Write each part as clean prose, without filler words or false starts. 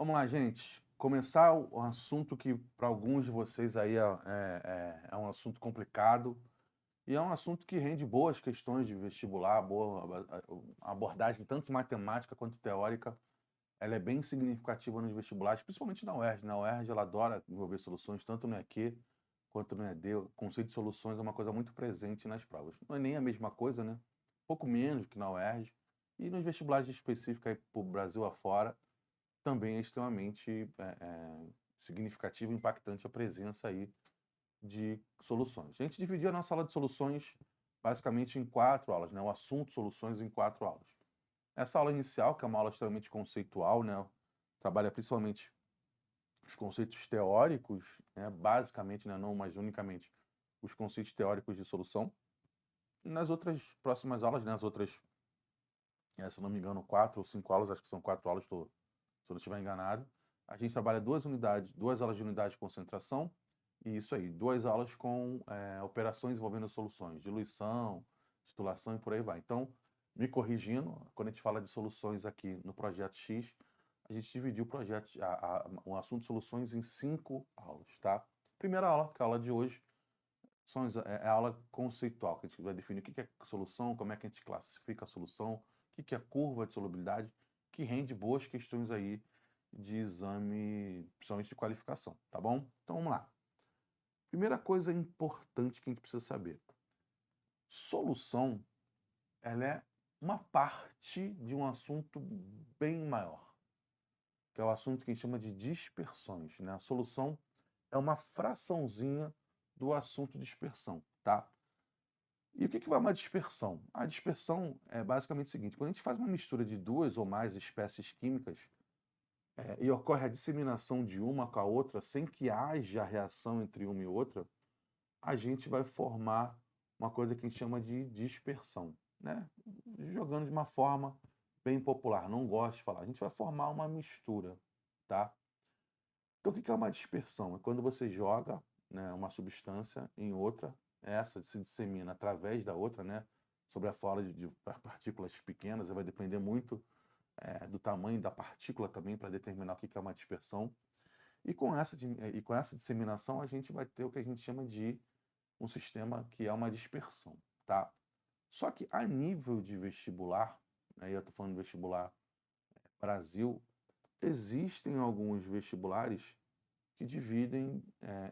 Vamos lá, gente. Começar o assunto que para alguns de vocês aí é um assunto complicado e é um assunto que rende boas questões de vestibular, boa a abordagem tanto matemática quanto teórica, ela é bem significativa nos vestibulares, principalmente na UERJ, né, a UERJ ela adora envolver soluções tanto no EQ quanto no ED, o conceito de soluções é uma coisa muito presente nas provas. Não é nem a mesma coisa, né, pouco menos que na UERJ, e nos vestibulares específicos aí para o Brasil afora, também é extremamente, significativo e impactante a presença aí de soluções. A gente dividiu a nossa aula de soluções basicamente em 4 aulas, né, o assunto soluções em 4 aulas. Essa aula inicial, que é uma aula extremamente conceitual, né, trabalha principalmente os conceitos teóricos, né, basicamente, né, não mas unicamente, os conceitos teóricos de solução. E nas outras próximas aulas, né, as outras, se eu não me engano, 4 ou 5 aulas, acho que são 4 aulas, se eu não estiver enganado, a gente trabalha 2 unidades, 2 aulas de unidade de concentração, e isso aí, 2 aulas com operações envolvendo soluções, diluição, titulação e por aí vai. Então, me corrigindo, quando a gente fala de soluções aqui no projeto X, a gente dividiu o projeto, o assunto soluções em 5 aulas, tá? Primeira aula, que é a aula de hoje, é a aula conceitual, que a gente vai definir o que é solução, como é que a gente classifica a solução, o que é curva de solubilidade, que rende boas questões aí de exame, principalmente de qualificação, tá bom? Então vamos lá. Primeira coisa importante que a gente precisa saber: solução, ela é uma parte de um assunto bem maior, que é o assunto que a gente chama de dispersões, né? A solução é uma fraçãozinha do assunto dispersão, tá? E o que vai uma dispersão? A dispersão é basicamente o seguinte: quando a gente faz uma mistura de 2 ou mais espécies químicas, e ocorre a disseminação de uma com a outra, sem que haja reação entre uma e outra, a gente vai formar uma coisa que a gente chama de dispersão, né? Jogando de uma forma bem popular, não gosto de falar. A gente vai formar uma mistura, tá? Então, o que é uma dispersão? É quando você joga, né, uma substância em outra, essa se dissemina através da outra, né, sobre a forma de partículas pequenas, vai depender muito do tamanho da partícula também para determinar o que é uma dispersão. E com essa disseminação, a gente vai ter o que a gente chama de um sistema que é uma dispersão, tá? Só que a nível de vestibular, né, eu estou falando de vestibular Brasil, existem alguns vestibulares que dividem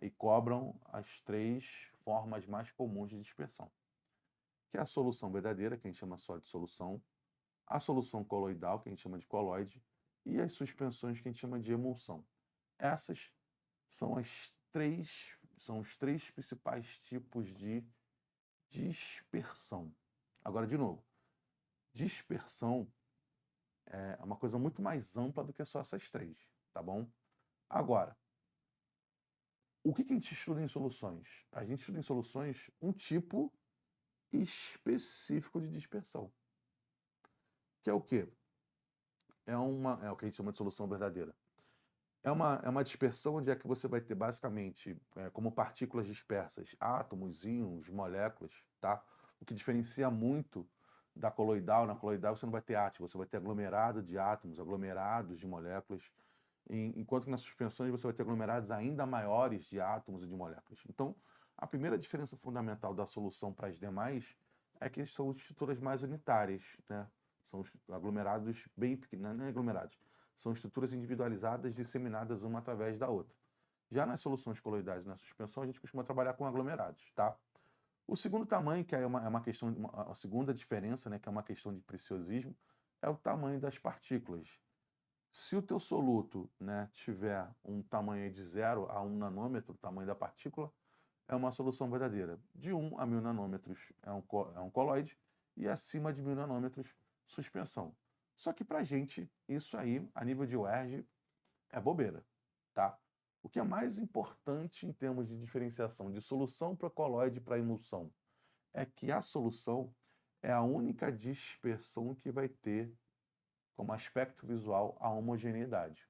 e cobram as 3 formas mais comuns de dispersão, que é a solução verdadeira, que a gente chama só de solução, a solução coloidal, que a gente chama de coloide, e as suspensões, que a gente chama de emulsão. Essas são são os 3 principais tipos de dispersão. Agora, de novo, dispersão é uma coisa muito mais ampla do que só essas 3, tá bom? Agora, o que a gente estuda em soluções? A gente estuda em soluções um tipo específico de dispersão, que é o quê? É o que a gente chama de solução verdadeira. É uma dispersão onde é que você vai ter basicamente, como partículas dispersas, átomos, íons, moléculas, tá? O que diferencia muito da coloidal, na coloidal você não vai ter átomo, você vai ter aglomerado de átomos, aglomerados de moléculas, enquanto que nas suspensões você vai ter aglomerados ainda maiores de átomos e de moléculas. Então, a primeira diferença fundamental da solução para as demais é que são estruturas mais unitárias, né? São aglomerados bem pequenos, não é aglomerados, são estruturas individualizadas disseminadas uma através da outra. Já nas soluções coloidais e na suspensão, a gente costuma trabalhar com aglomerados, tá? O segundo tamanho, que é uma questão, a segunda diferença, né, que é uma questão de preciosismo, é o tamanho das partículas. Se o teu soluto, né, tiver um tamanho de 0 a 1 nanômetro, o tamanho da partícula, é uma solução verdadeira. De 1 a 1000 nanômetros é um coloide e acima de 1000 nanômetros, suspensão. Só que para a gente, isso aí, a nível de UERJ, é bobeira, tá? O que é mais importante em termos de diferenciação de solução para coloide para emulsão é que a solução é a única dispersão que vai ter como aspecto visual a homogeneidade.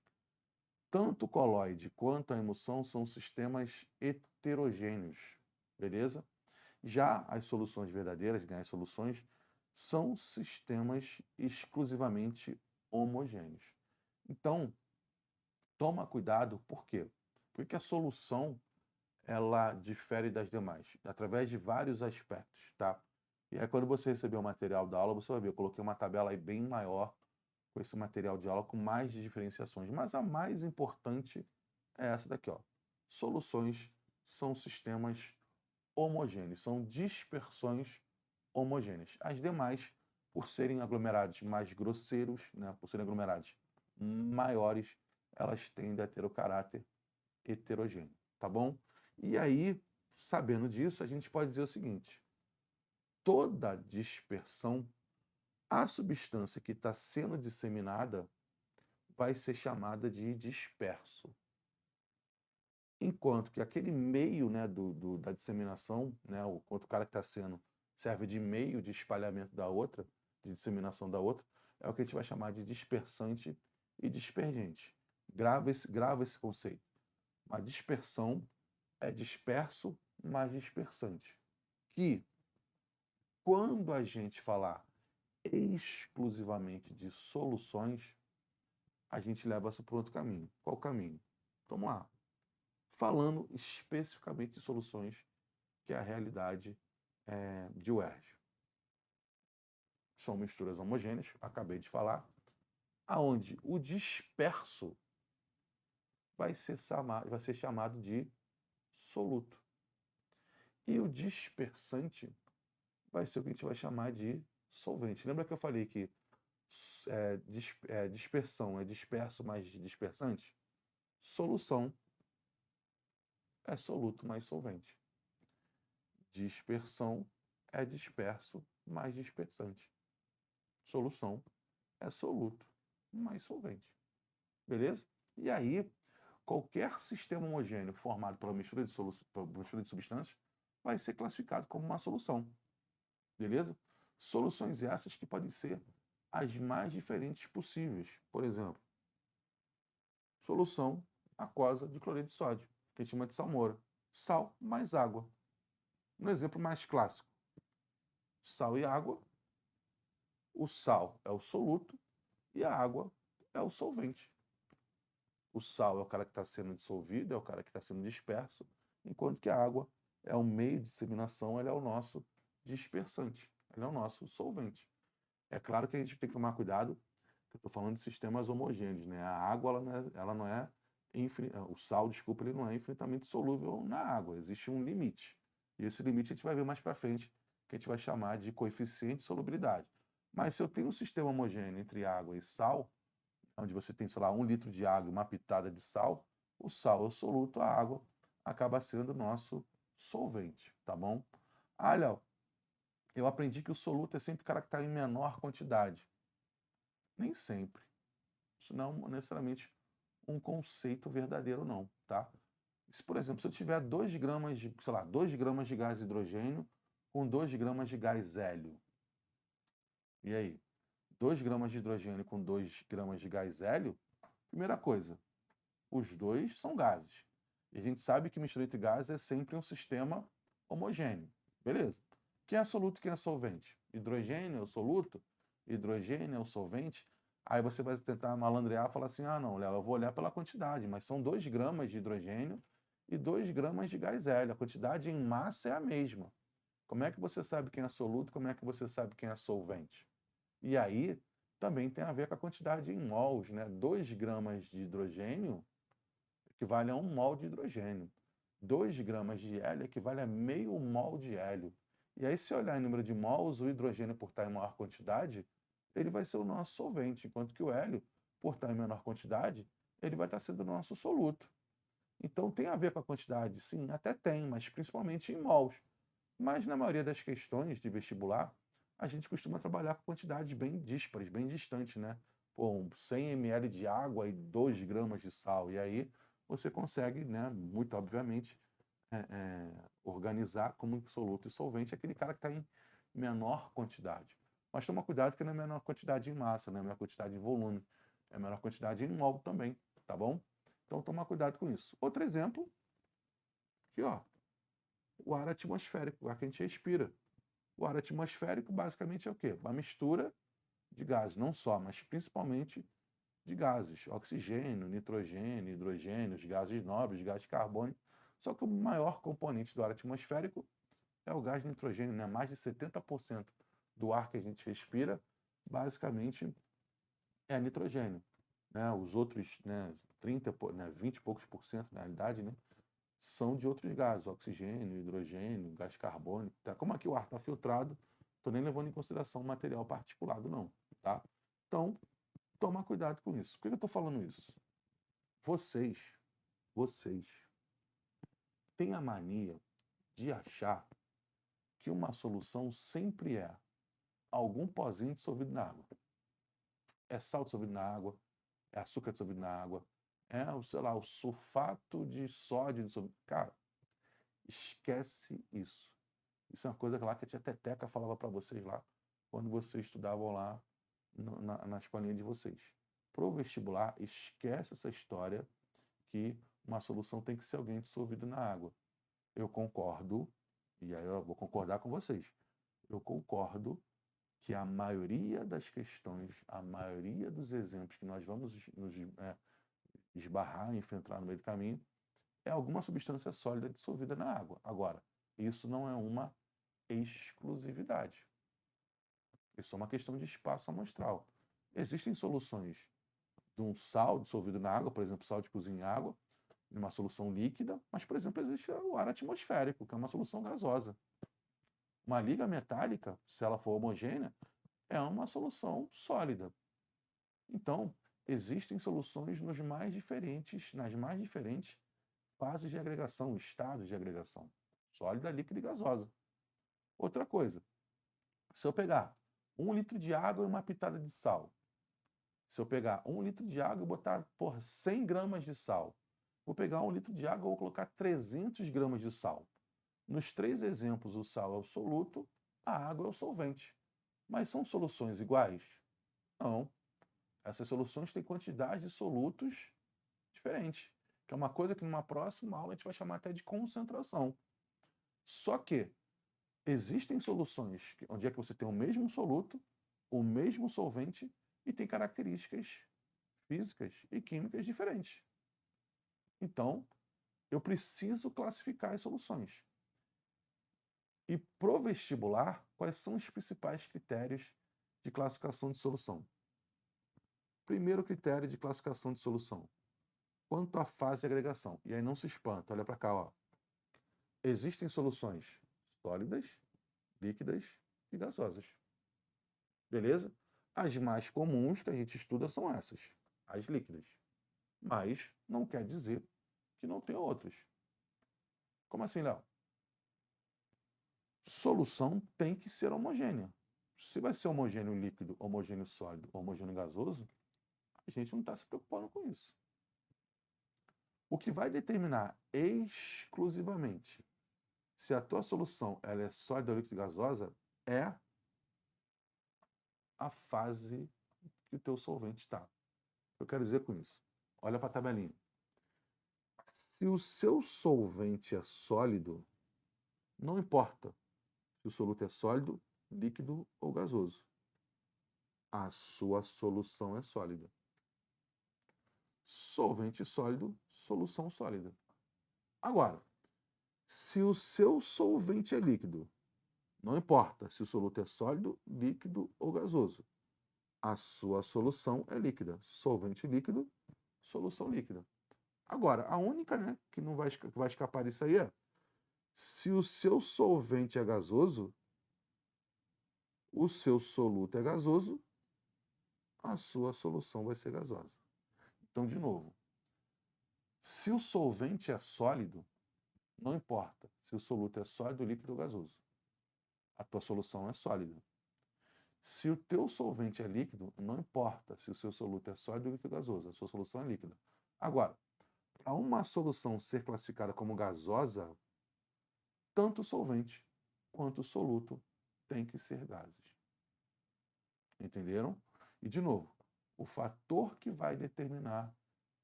Tanto o coloide quanto a emulsão são sistemas heterogêneos, beleza? Já as soluções verdadeiras, né, as soluções, são sistemas exclusivamente homogêneos. Então, Toma cuidado, por quê? Porque a solução, ela difere das demais, através de vários aspectos, tá? E aí quando você receber o material da aula, você vai ver, eu coloquei uma tabela aí bem maior com esse material de aula com mais diferenciações, mas a mais importante é essa daqui, ó. Soluções são sistemas homogêneos, são dispersões homogêneas. As demais, por serem aglomerados mais grosseiros, né, por serem aglomerados maiores, elas tendem a ter o caráter heterogêneo, tá bom? E aí, sabendo disso, a gente pode dizer o seguinte: toda dispersão, a substância que está sendo disseminada vai ser chamada de disperso. Enquanto que aquele meio, né, da disseminação, né, o quanto cara que está sendo serve de meio de espalhamento da outra, de disseminação da outra, é o que a gente vai chamar de dispersante e dispergente. Grava esse conceito. Uma dispersão é disperso mais dispersante. Que, quando a gente falar exclusivamente de soluções, a gente leva isso para outro caminho. Qual o caminho? Vamos lá. Falando especificamente de soluções, que é a realidade de UERJ. São misturas homogêneas, acabei de falar, aonde o disperso vai ser chamado de soluto. E o dispersante vai ser o que a gente vai chamar de solvente. Lembra que eu falei que dispersão é disperso mais dispersante? Solução é soluto mais solvente. Dispersão é disperso mais dispersante. Solução é soluto mais solvente. Beleza? E aí, qualquer sistema homogêneo formado pela mistura de substâncias vai ser classificado como uma solução. Beleza? Soluções essas que podem ser as mais diferentes possíveis. Por exemplo, solução aquosa de cloreto de sódio, que a gente chama de salmoura. Sal mais água. Um exemplo mais clássico. Sal e água. O sal é o soluto e a água é o solvente. O sal é o cara que está sendo dissolvido, é o cara que está sendo disperso, enquanto que a água é o meio de disseminação, ele é o nosso dispersante, ele é o nosso solvente. É claro que a gente tem que tomar cuidado, que eu estou falando de sistemas homogêneos, né? A água, ela não é o sal, desculpa, ele não é infinitamente solúvel na água, existe um limite. E esse limite a gente vai ver mais para frente, que a gente vai chamar de coeficiente de solubilidade. Mas se eu tenho um sistema homogêneo entre água e sal, onde você tem, sei lá, 1 litro de água e uma pitada de sal, o sal é o soluto, a água acaba sendo o nosso solvente, tá bom? Ah, Léo, eu aprendi que o soluto é sempre o cara que está em menor quantidade. Nem sempre. Isso não é necessariamente um conceito verdadeiro, não, tá? Se, por exemplo, se eu tiver 2 gramas de, sei lá, 2 gramas de gás hidrogênio com 2 gramas de gás hélio, e aí? 2 gramas de hidrogênio com 2 gramas de gás hélio, primeira coisa, os dois são gases. E a gente sabe que mistura entre gases é sempre um sistema homogêneo. Beleza. Quem é soluto e quem é solvente? Hidrogênio é o soluto, hidrogênio é o solvente. Aí você vai tentar malandrear e falar assim: ah, não, Léo, eu vou olhar pela quantidade, mas são 2 gramas de hidrogênio e 2 gramas de gás hélio. A quantidade em massa é a mesma. Como é que você sabe quem é soluto? Como é que você sabe quem é solvente? E aí também tem a ver com a quantidade em mols, né? 2 gramas de hidrogênio equivale a 1 mol de hidrogênio. 2 gramas de hélio equivale a meio mol de hélio. E aí, se olhar em número de mols, o hidrogênio, por estar em maior quantidade, ele vai ser o nosso solvente, enquanto que o hélio, por estar em menor quantidade, ele vai estar sendo o nosso soluto. Então, tem a ver com a quantidade? Sim, até tem, mas principalmente em mols. Mas na maioria das questões de vestibular, a gente costuma trabalhar com quantidades bem díspares, bem distantes, né? Pô, 100 ml de água e 2 gramas de sal. E aí você consegue, né, muito obviamente, organizar como soluto e solvente aquele cara que está em menor quantidade. Mas toma cuidado que não é menor quantidade em massa, não é menor quantidade em volume, é menor quantidade em mol também, tá bom? Então toma cuidado com isso. Outro exemplo, aqui ó, o ar atmosférico, o ar que a gente respira. O ar atmosférico basicamente é o quê? Uma mistura de gases, não só, mas principalmente de gases, oxigênio, nitrogênio, hidrogênio, os gases nobres, gás carbônico. Só que o maior componente do ar atmosférico é o gás nitrogênio, né? Mais de 70% do ar que a gente respira, basicamente, é nitrogênio. Né? Os outros, né, 20 e poucos por cento, na realidade, né, são de outros gases, oxigênio, hidrogênio, gás carbônico. Tá? Como aqui o ar está filtrado, estou nem levando em consideração o material particulado, não. Tá? Então, toma cuidado com isso. Por que eu estou falando isso? Vocês têm a mania de achar que uma solução sempre é algum pozinho dissolvido na água. É sal dissolvido na água, é açúcar dissolvido na água, é, sei lá, o sulfato de sódio dissolvido. Cara, esquece isso. Isso é uma coisa lá que a tia Teteca falava para vocês lá, quando vocês estudavam lá na escolinha de vocês. Pro vestibular, esquece essa história que uma solução tem que ser alguém dissolvido na água. Eu concordo, e aí eu vou concordar com vocês. Eu concordo que a maioria das questões, a maioria dos exemplos que nós vamos nos esbarrar, enfrentar no meio do caminho, é alguma substância sólida dissolvida na água. Agora, isso não é uma exclusividade. Isso é uma questão de espaço amostral. Existem soluções de um sal dissolvido na água, por exemplo, sal de cozinha em água, numa solução líquida, mas, por exemplo, existe o ar atmosférico, que é uma solução gasosa. Uma liga metálica, se ela for homogênea, é uma solução sólida. Então, existem soluções nas mais diferentes fases de agregação, estados de agregação, sólida, líquida e gasosa. Outra coisa, se eu pegar 1 litro de água e uma pitada de sal, se eu pegar 1 litro de água e botar, 100 gramas de sal, vou pegar 1 litro de água e vou colocar 300 gramas de sal. Nos 3 exemplos, o sal é o soluto, a água é o solvente. Mas são soluções iguais? Não. Essas soluções têm quantidade de solutos diferentes, que é uma coisa que numa próxima aula a gente vai chamar até de concentração. Só que existem soluções onde é que você tem o mesmo soluto, o mesmo solvente e tem características físicas e químicas diferentes. Então, eu preciso classificar as soluções. E pro vestibular, quais são os principais critérios de classificação de solução? Primeiro critério de classificação de solução, quanto à fase de agregação. E aí não se espanta, olha para cá, ó. Existem soluções sólidas, líquidas e gasosas. Beleza? As mais comuns que a gente estuda são essas, as líquidas. Mas não quer dizer que não tenha outras. Como assim, Léo? Solução tem que ser homogênea. Se vai ser homogêneo líquido, homogêneo sólido, homogêneo gasoso, a gente não está se preocupando com isso. O que vai determinar exclusivamente se a tua solução ela é sólida, líquida ou gasosa é a fase que o teu solvente está. Eu quero dizer com isso. Olha para a tabelinha. Se o seu solvente é sólido, não importa se o soluto é sólido, líquido ou gasoso. A sua solução é sólida. Solvente sólido, solução sólida. Agora, se o seu solvente é líquido, não importa se o soluto é sólido, líquido ou gasoso, a sua solução é líquida. Solvente líquido, solução líquida. Agora, a única, né, que não vai escapar disso aí é, se o seu solvente é gasoso, o seu soluto é gasoso, a sua solução vai ser gasosa. Então, de novo, se o solvente é sólido, não importa se o soluto é sólido, líquido ou gasoso. A tua solução é sólida. Se o teu solvente é líquido, não importa se o seu soluto é sólido, líquido ou gasoso. A sua solução é líquida. Agora, para uma solução ser classificada como gasosa, tanto o solvente quanto o soluto tem que ser gases. Entenderam? E, de novo, o fator que vai determinar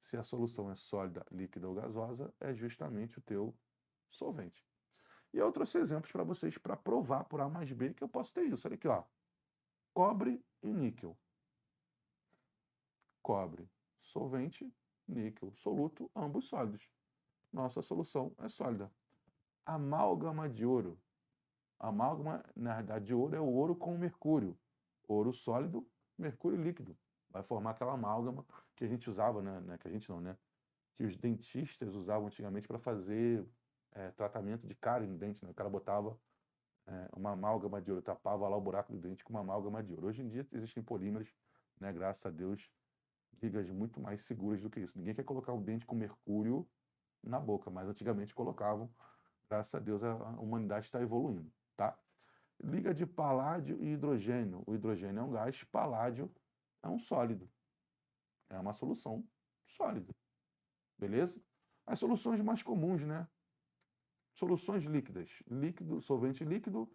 se a solução é sólida, líquida ou gasosa é justamente o teu solvente. E eu trouxe exemplos para vocês para provar por A mais B que eu posso ter isso. Olha aqui, ó. Cobre e níquel. Cobre solvente, níquel, soluto, ambos sólidos. Nossa solução é sólida. Amálgama de ouro. Amálgama, na verdade, de ouro é o ouro com mercúrio. Ouro sólido, mercúrio líquido. Vai formar aquela amálgama que a gente usava, né? Que a gente não, né? Que os dentistas usavam antigamente para fazer tratamento de cárie no dente, né? O cara botava uma amálgama de ouro, tapava lá o buraco do dente com uma amálgama de ouro. Hoje em dia existem polímeros, né? Graças a Deus, ligas muito mais seguras do que isso. Ninguém quer colocar um dente com mercúrio na boca, mas antigamente colocavam. Graças a Deus a humanidade está evoluindo, tá? Liga de paládio e hidrogênio. O hidrogênio é um gás, paládio é um sólido. É uma solução sólida, beleza? As soluções mais comuns, né? Soluções líquidas. Líquido, solvente líquido,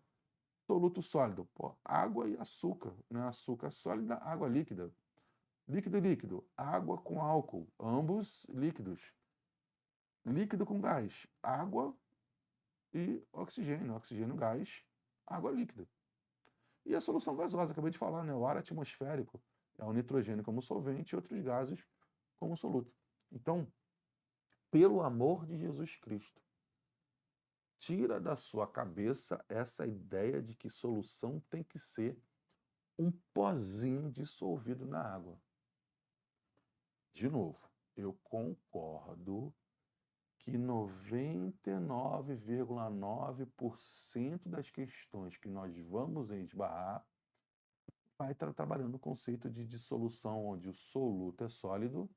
soluto sólido. Pô, água e açúcar, né? Açúcar sólida, água líquida. Líquido e líquido. Água com álcool, ambos líquidos. Líquido com gás, água e oxigênio. Oxigênio, gás, água líquida. E a solução gasosa, acabei de falar, né? O ar atmosférico é o nitrogênio como solvente e outros gases como soluto. Então, pelo amor de Jesus Cristo, tira da sua cabeça essa ideia de que solução tem que ser um pozinho dissolvido na água. De novo, eu concordo que 99,9% das questões que nós vamos esbarrar vai estar trabalhando o conceito de dissolução, onde o soluto é sólido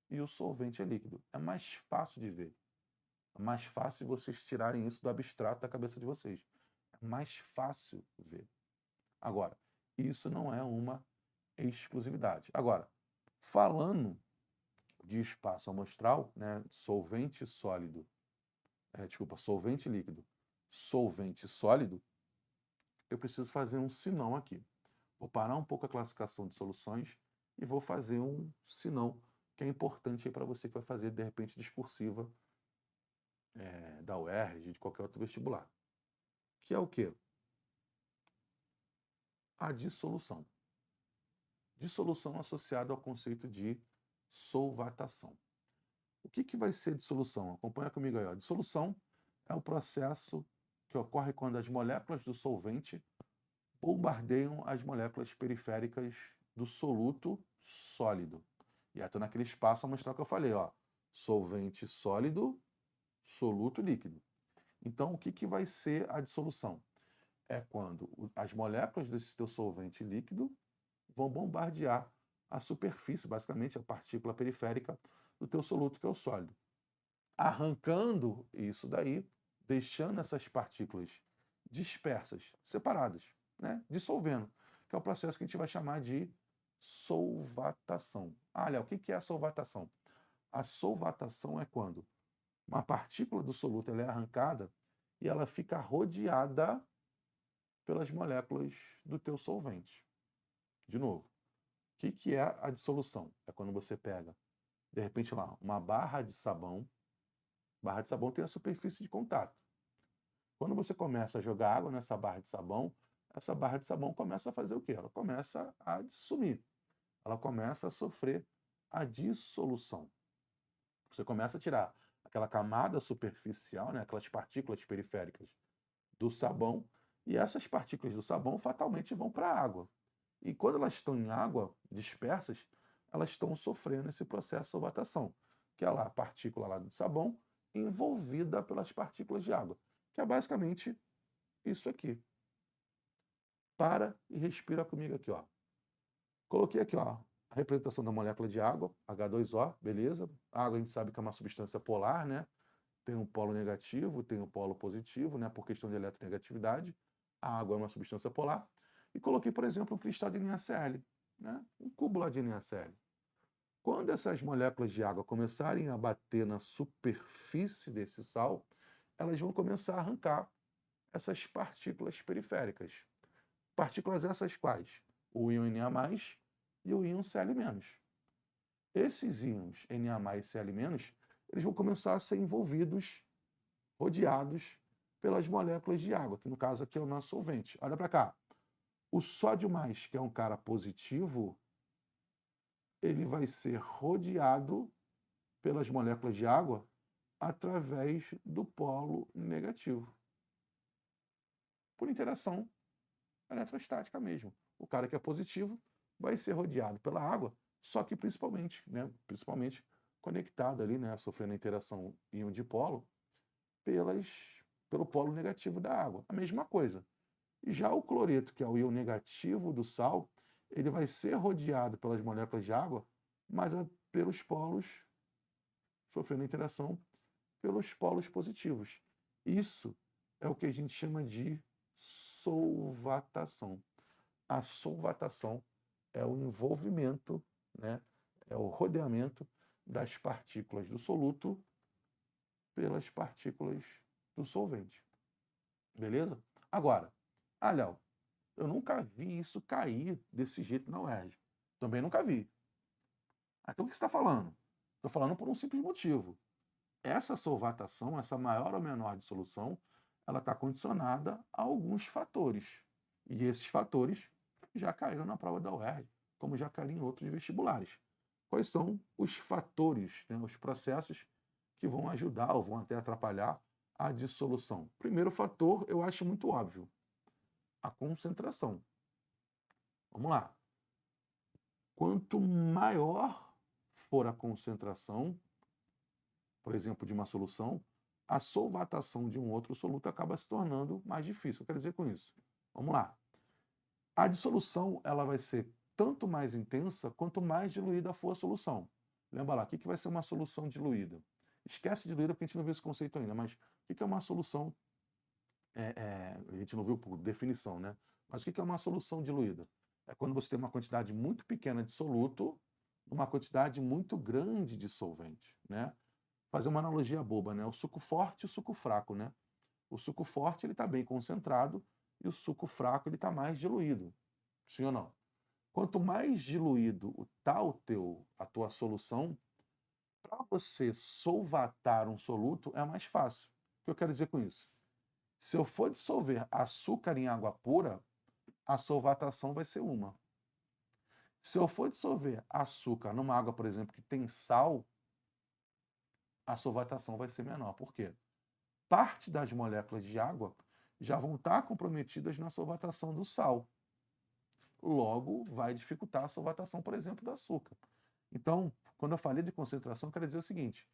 e o solvente é líquido. É mais fácil de ver. É mais fácil vocês tirarem isso do abstrato da cabeça de vocês. É mais fácil ver. Agora, isso não é uma exclusividade. Agora, falando de espaço amostral, né, solvente sólido, solvente líquido, solvente sólido, eu preciso fazer um sinão aqui. Vou parar um pouco a classificação de soluções e vou fazer um sinão que é importante para você que vai fazer, de repente, discursiva da UERJ, de qualquer outro vestibular. Que é o quê? A dissolução. Dissolução associada ao conceito de solvatação. O que vai ser dissolução? Acompanha comigo aí. Ó. Dissolução é o processo que ocorre quando as moléculas do solvente bombardeiam as moléculas periféricas do soluto sólido. E aí estou naquele espaço amostral que eu falei, ó, solvente sólido, soluto líquido. Então, o que vai ser a dissolução? É quando as moléculas desse teu solvente líquido vão bombardear a superfície, basicamente a partícula periférica do teu soluto, que é o sólido. Arrancando isso daí, deixando essas partículas dispersas, separadas, né? Dissolvendo, que é o processo que a gente vai chamar de solvatação. Olha, o que é a solvatação? A solvatação é quando uma partícula do soluto ela é arrancada e ela fica rodeada pelas moléculas do teu solvente. De novo, o que é a dissolução? É quando você pega, de repente lá, uma barra de sabão. Barra de sabão tem a superfície de contato. Quando você começa a jogar água nessa barra de sabão, essa barra de sabão começa a fazer o quê? Ela começa a sumir. Ela começa a sofrer a dissolução. Você começa a tirar aquela camada superficial, né, aquelas partículas periféricas do sabão, e essas partículas do sabão fatalmente vão para a água. E quando elas estão em água, dispersas, elas estão sofrendo esse processo de solvatação, que é lá a partícula lá do sabão envolvida pelas partículas de água, que é basicamente isso aqui. Para e respira comigo aqui, ó. Coloquei aqui, ó, a representação da molécula de água, H2O, beleza? A água a gente sabe que é uma substância polar, né? Tem um polo negativo, tem um polo positivo, né? Por questão de eletronegatividade. A água é uma substância polar. E coloquei, por exemplo, um cristal de NaCl, né? Um cubo lá de NaCl. Quando essas moléculas de água começarem a bater na superfície desse sal, elas vão começar a arrancar essas partículas periféricas. Partículas essas quais? O íon Na+, e o íon Cl-. Esses íons Na+, e Cl-, eles vão começar a ser envolvidos, rodeados pelas moléculas de água, que no caso aqui é o nosso solvente. Olha para cá. O sódio+, que é um cara positivo, ele vai ser rodeado pelas moléculas de água através do polo negativo, por interação eletrostática mesmo. O cara que é positivo vai ser rodeado pela água, só que principalmente conectado ali, né, sofrendo a interação íon-dipolo pelas pelo polo negativo da água. A mesma coisa. Já o cloreto, que é o íon negativo do sal, ele vai ser rodeado pelas moléculas de água, mas pelos polos, sofrendo interação pelos polos positivos. Isso é o que a gente chama de solvatação. A solvatação é o envolvimento, né, é o rodeamento das partículas do soluto pelas partículas do solvente. Beleza? Agora, Léo, eu nunca vi isso cair desse jeito na UERJ. Também nunca vi. Então o que você está falando? Estou falando por um simples motivo. Essa solvatação, essa maior ou menor dissolução, ela está condicionada a alguns fatores. E esses fatores já caíram na prova da UERJ, como já caíram em outros vestibulares. Quais são os fatores, né, os processos que vão ajudar ou vão até atrapalhar a dissolução? Primeiro fator, eu acho muito óbvio, a concentração. Vamos lá. Quanto maior for a concentração, por exemplo, de uma solução, a solvatação de um outro soluto acaba se tornando mais difícil. Eu quero dizer com isso. Vamos lá. A dissolução ela vai ser tanto mais intensa quanto mais diluída for a solução. Lembra lá, o que vai ser uma solução diluída? Esquece diluída porque a gente não viu esse conceito ainda, mas o que é uma solução? A gente não viu por definição, né? Mas o que é uma solução diluída? É quando você tem uma quantidade muito pequena de soluto, uma quantidade muito grande de solvente, né? Fazer uma analogia boba, né? O suco forte e o suco fraco, né? O suco forte ele está bem concentrado e o suco fraco ele está mais diluído. Sim ou não? Quanto mais diluído está a tua solução, para você solvatar um soluto é mais fácil. O que eu quero dizer com isso? Se eu for dissolver açúcar em água pura, a solvatação vai ser uma. Se eu for dissolver açúcar numa água, por exemplo, que tem sal, a solvatação vai ser menor. Por quê? Parte das moléculas de água já vão estar comprometidas na solvatação do sal. Logo, vai dificultar a solvatação, por exemplo, do açúcar. Então, quando eu falei de concentração, eu quero dizer o seguinte: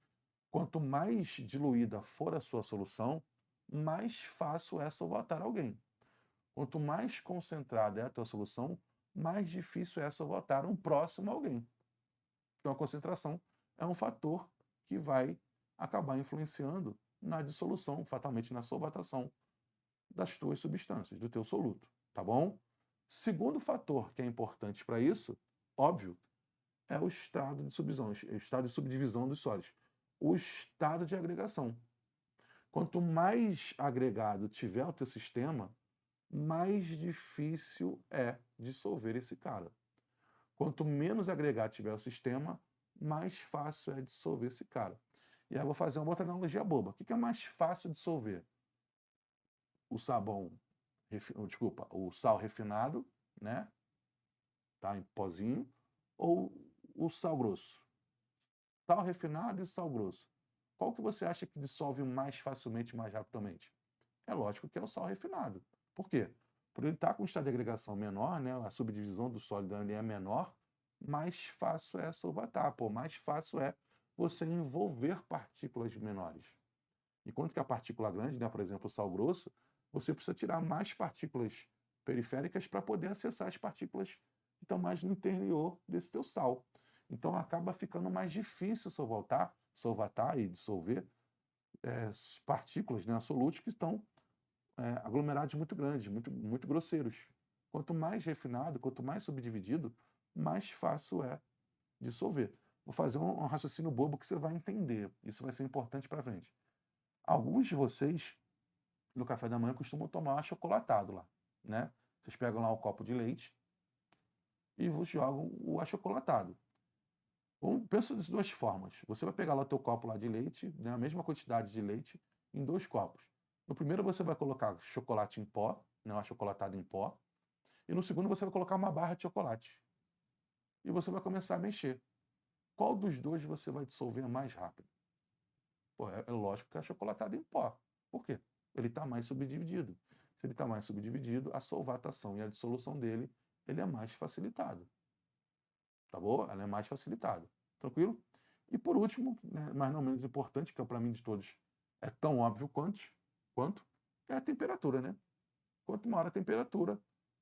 quanto mais diluída for a sua solução, mais fácil é solvatar alguém. Quanto mais concentrada é a tua solução, mais difícil é solvatar um próximo alguém. Então, a concentração é um fator que vai acabar influenciando na dissolução, fatalmente na solvatação das tuas substâncias, do teu soluto, tá bom? Segundo fator que é importante para isso, óbvio, é o estado de subdivisão, o estado de subdivisão dos sólidos, o estado de agregação. Quanto mais agregado tiver o teu sistema, mais difícil é dissolver esse cara. Quanto menos agregado tiver o sistema, mais fácil é dissolver esse cara. E aí eu vou fazer uma outra analogia boba. O que é mais fácil dissolver? O sabão, desculpa, o sal refinado, né? Tá em pozinho, ou o sal grosso? Sal refinado e sal grosso. Qual que você acha que dissolve mais facilmente, mais rapidamente? É lógico que é o sal refinado. Por quê? Por ele estar com um estado de agregação menor, né, a subdivisão do sólido ali é menor, mais fácil é solvatar, mais fácil é você envolver partículas menores. Enquanto que a partícula grande, né, por exemplo, o sal grosso, você precisa tirar mais partículas periféricas para poder acessar as partículas que estão mais no interior desse teu sal. Então acaba ficando mais difícil solvatar e dissolver partículas, né, solutos que estão aglomerados muito grandes, muito grosseiros. Quanto mais refinado, quanto mais subdividido, mais fácil é dissolver. Vou fazer um raciocínio bobo que você vai entender. Isso vai ser importante para frente. Alguns de vocês, no café da manhã, costumam tomar achocolatado lá, né? Vocês pegam lá um copo de leite e vos jogam o achocolatado. Pensa das duas formas. Você vai pegar lá o teu copo lá de leite, né, a mesma quantidade de leite, em 2 copos. No primeiro você vai colocar chocolate em pó, né, um achocolatado em pó, e no segundo você vai colocar uma barra de chocolate. e você vai começar a mexer. Qual dos dois você vai dissolver mais rápido? Pô, é lógico que é achocolatado em pó. Por quê? Ele está mais subdividido. Se ele está mais subdividido, a solvatação e a dissolução dele, ele é mais facilitado. Tá bom? Ela é mais facilitada. Tranquilo? E por último, né, mas não menos importante, que é para mim de todos, é tão óbvio quanto é a temperatura, né? Quanto maior a temperatura,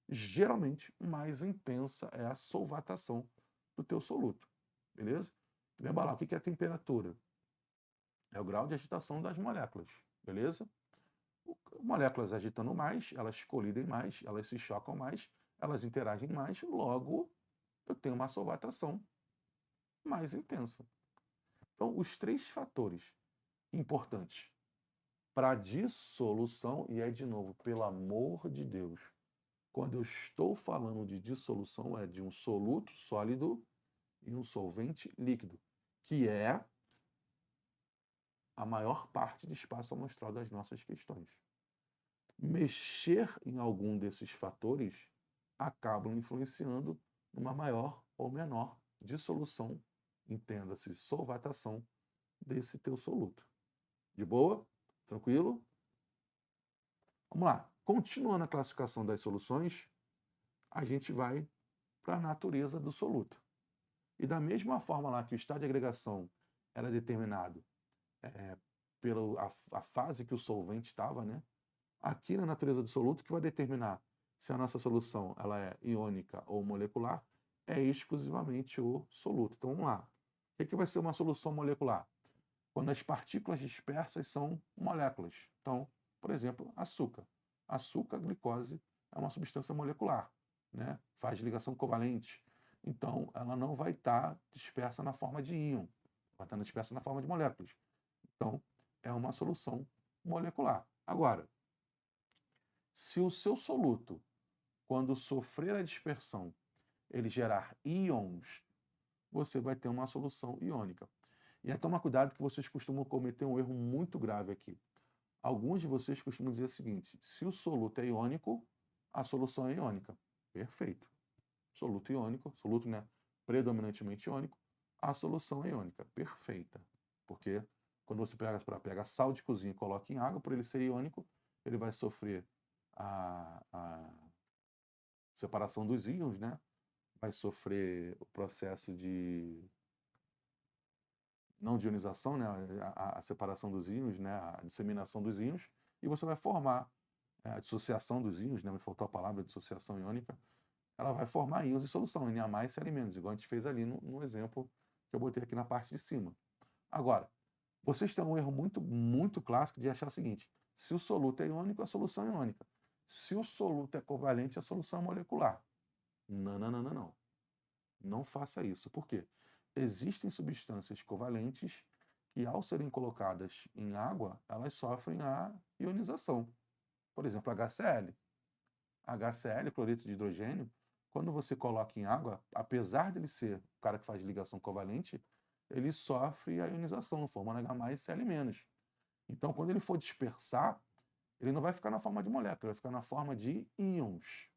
geralmente mais intensa é a solvatação do teu soluto. Beleza? Lembra lá, o que é a temperatura? É o grau de agitação das moléculas. Beleza? Moléculas agitando mais, elas colidem mais, elas se chocam mais, elas interagem mais, logo eu tenho uma solvatação mais intensa. Então, os três fatores importantes para dissolução, e é de novo, pelo amor de Deus, quando eu estou falando de dissolução, é de um soluto sólido e um solvente líquido, que é a maior parte do espaço amostral das nossas questões. Mexer em algum desses fatores acabam influenciando numa maior ou menor dissolução, entenda-se, solvatação desse teu soluto. De boa? Tranquilo? Vamos lá. Continuando a classificação das soluções, a gente vai para a natureza do soluto. E da mesma forma lá que o estado de agregação era determinado pela a fase que o solvente estava, né? Aqui na natureza do soluto, que vai determinar se a nossa solução ela é iônica ou molecular, é exclusivamente o soluto. Então vamos lá. O que vai ser uma solução molecular? Quando as partículas dispersas são moléculas. Então, por exemplo, açúcar. Açúcar, glicose, é uma substância molecular, né? Faz ligação covalente. Então, ela não vai estar dispersa na forma de íon, vai estar dispersa na forma de moléculas. Então, é uma solução molecular. Agora, se o seu soluto, quando sofrer a dispersão, ele gerar íons, você vai ter uma solução iônica. E aí toma cuidado que vocês costumam cometer um erro muito grave aqui. Alguns de vocês costumam dizer o seguinte: se o soluto é iônico, a solução é iônica. Perfeito. Soluto iônico, soluto, né, predominantemente iônico, a solução é iônica. Perfeita. Porque quando você pega sal de cozinha e coloca em água, por ele ser iônico, ele vai sofrer a separação dos íons, né? Vai sofrer o processo de não de ionização, né, a separação dos íons, né, a disseminação dos íons, e você vai formar a dissociação dos íons, né, me faltou a palavra dissociação iônica, ela vai formar íons de solução, Na mais e L-, igual a gente fez ali no exemplo que eu botei aqui na parte de cima. Agora, vocês têm um erro muito clássico de achar o seguinte: se o soluto é iônico, a solução é iônica. Se o soluto é covalente, a solução é molecular. Não, não, não, não, não. Não faça isso. Por quê? Existem substâncias covalentes que, ao serem colocadas em água, elas sofrem a ionização. Por exemplo, HCl. HCl, cloreto de hidrogênio, quando você coloca em água, apesar dele ser o cara que faz ligação covalente, ele sofre a ionização, formando H+, Cl-. Então, quando ele for dispersar, ele não vai ficar na forma de molécula, vai ficar na forma de íons.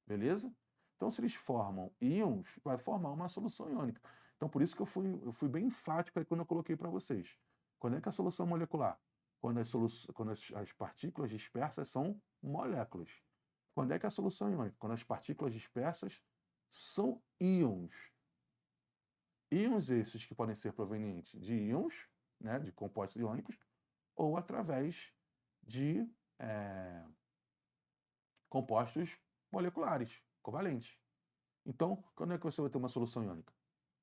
Beleza? Então, se eles formam íons, vai formar uma solução iônica. Então, por isso que eu fui bem enfático aí quando eu coloquei para vocês. Quando é que a solução molecular? Quando as partículas dispersas são moléculas. Quando é que a solução iônica? Quando as partículas dispersas são íons. Íons esses que podem ser provenientes de íons, né, de compostos iônicos, ou através de compostos moleculares, covalentes. Então, quando é que você vai ter uma solução iônica?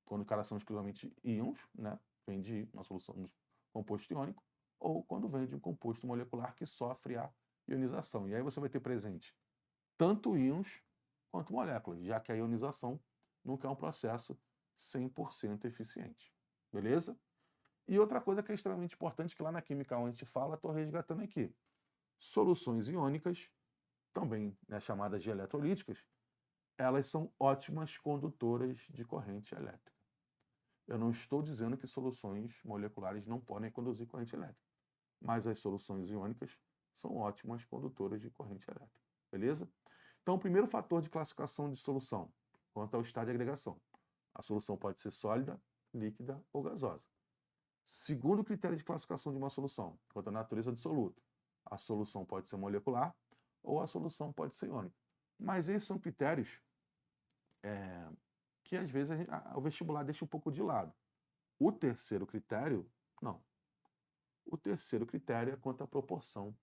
Quando caras são exclusivamente íons, né? Vem de uma solução de um composto iônico, ou quando vem de um composto molecular que sofre a ionização. E aí você vai ter presente tanto íons quanto moléculas, já que a ionização nunca é um processo 100% eficiente. Beleza? E outra coisa que é extremamente importante, que lá na química onde a gente fala, estou resgatando aqui. Soluções iônicas, também, né, chamadas de eletrolíticas, elas são ótimas condutoras de corrente elétrica. Eu não estou dizendo que soluções moleculares não podem conduzir corrente elétrica, mas as soluções iônicas são ótimas condutoras de corrente elétrica. Beleza? Então, o primeiro fator de classificação de solução quanto ao estado de agregação. A solução pode ser sólida, líquida ou gasosa. Segundo critério de classificação de uma solução, quanto à natureza do soluto, a solução pode ser molecular ou a solução pode ser iônica. Mas esses são critérios que às vezes o vestibular deixa um pouco de lado. O terceiro critério, não. O terceiro critério é quanto à proporção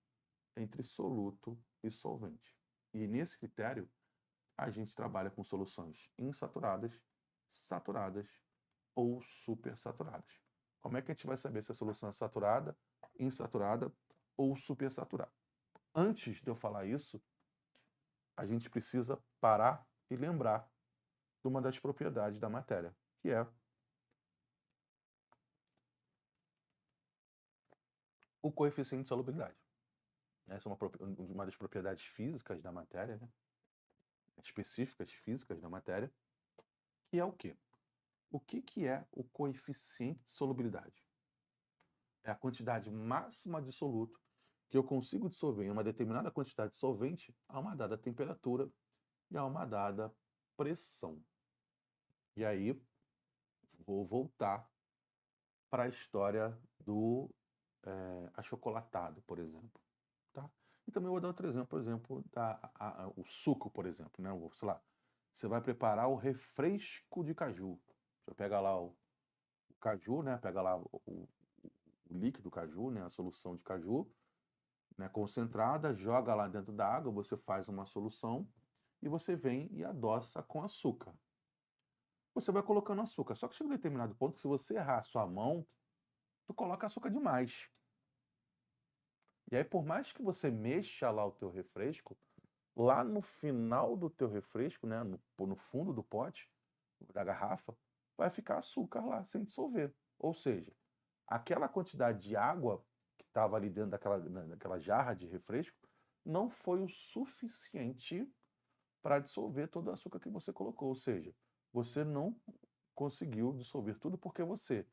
entre soluto e solvente. E nesse critério, a gente trabalha com soluções insaturadas, saturadas ou supersaturadas. Como é que a gente vai saber se a solução é saturada, insaturada ou supersaturada? Antes de eu falar isso, a gente precisa parar e lembrar de uma das propriedades da matéria, que é o coeficiente de solubilidade. Essa é uma das propriedades físicas da matéria, né? Específicas físicas da matéria, que é o quê? O que é o coeficiente de solubilidade? É a quantidade máxima de soluto que eu consigo dissolver em uma determinada quantidade de solvente a uma dada temperatura e a uma dada pressão. E aí, vou voltar para a história do achocolatado, por exemplo. Tá? E também vou dar outro exemplo, por exemplo, o suco, por exemplo. Né? Sei lá, você vai preparar o refresco de caju. Você pega lá o caju, né? Pega lá o líquido caju, né? A solução de caju, né? Concentrada, joga lá dentro da água, você faz uma solução e você vem e adoça com açúcar. Você vai colocando açúcar. Só que chega um determinado ponto que se você errar a sua mão, tu coloca açúcar demais. E aí, por mais que você mexa lá o teu refresco, lá no final do teu refresco, né, no fundo do pote, da garrafa, vai ficar açúcar lá, sem dissolver. Ou seja, aquela quantidade de água que estava ali dentro daquela jarra de refresco não foi o suficiente para dissolver todo o açúcar que você colocou. Ou seja, você não conseguiu dissolver tudo porque você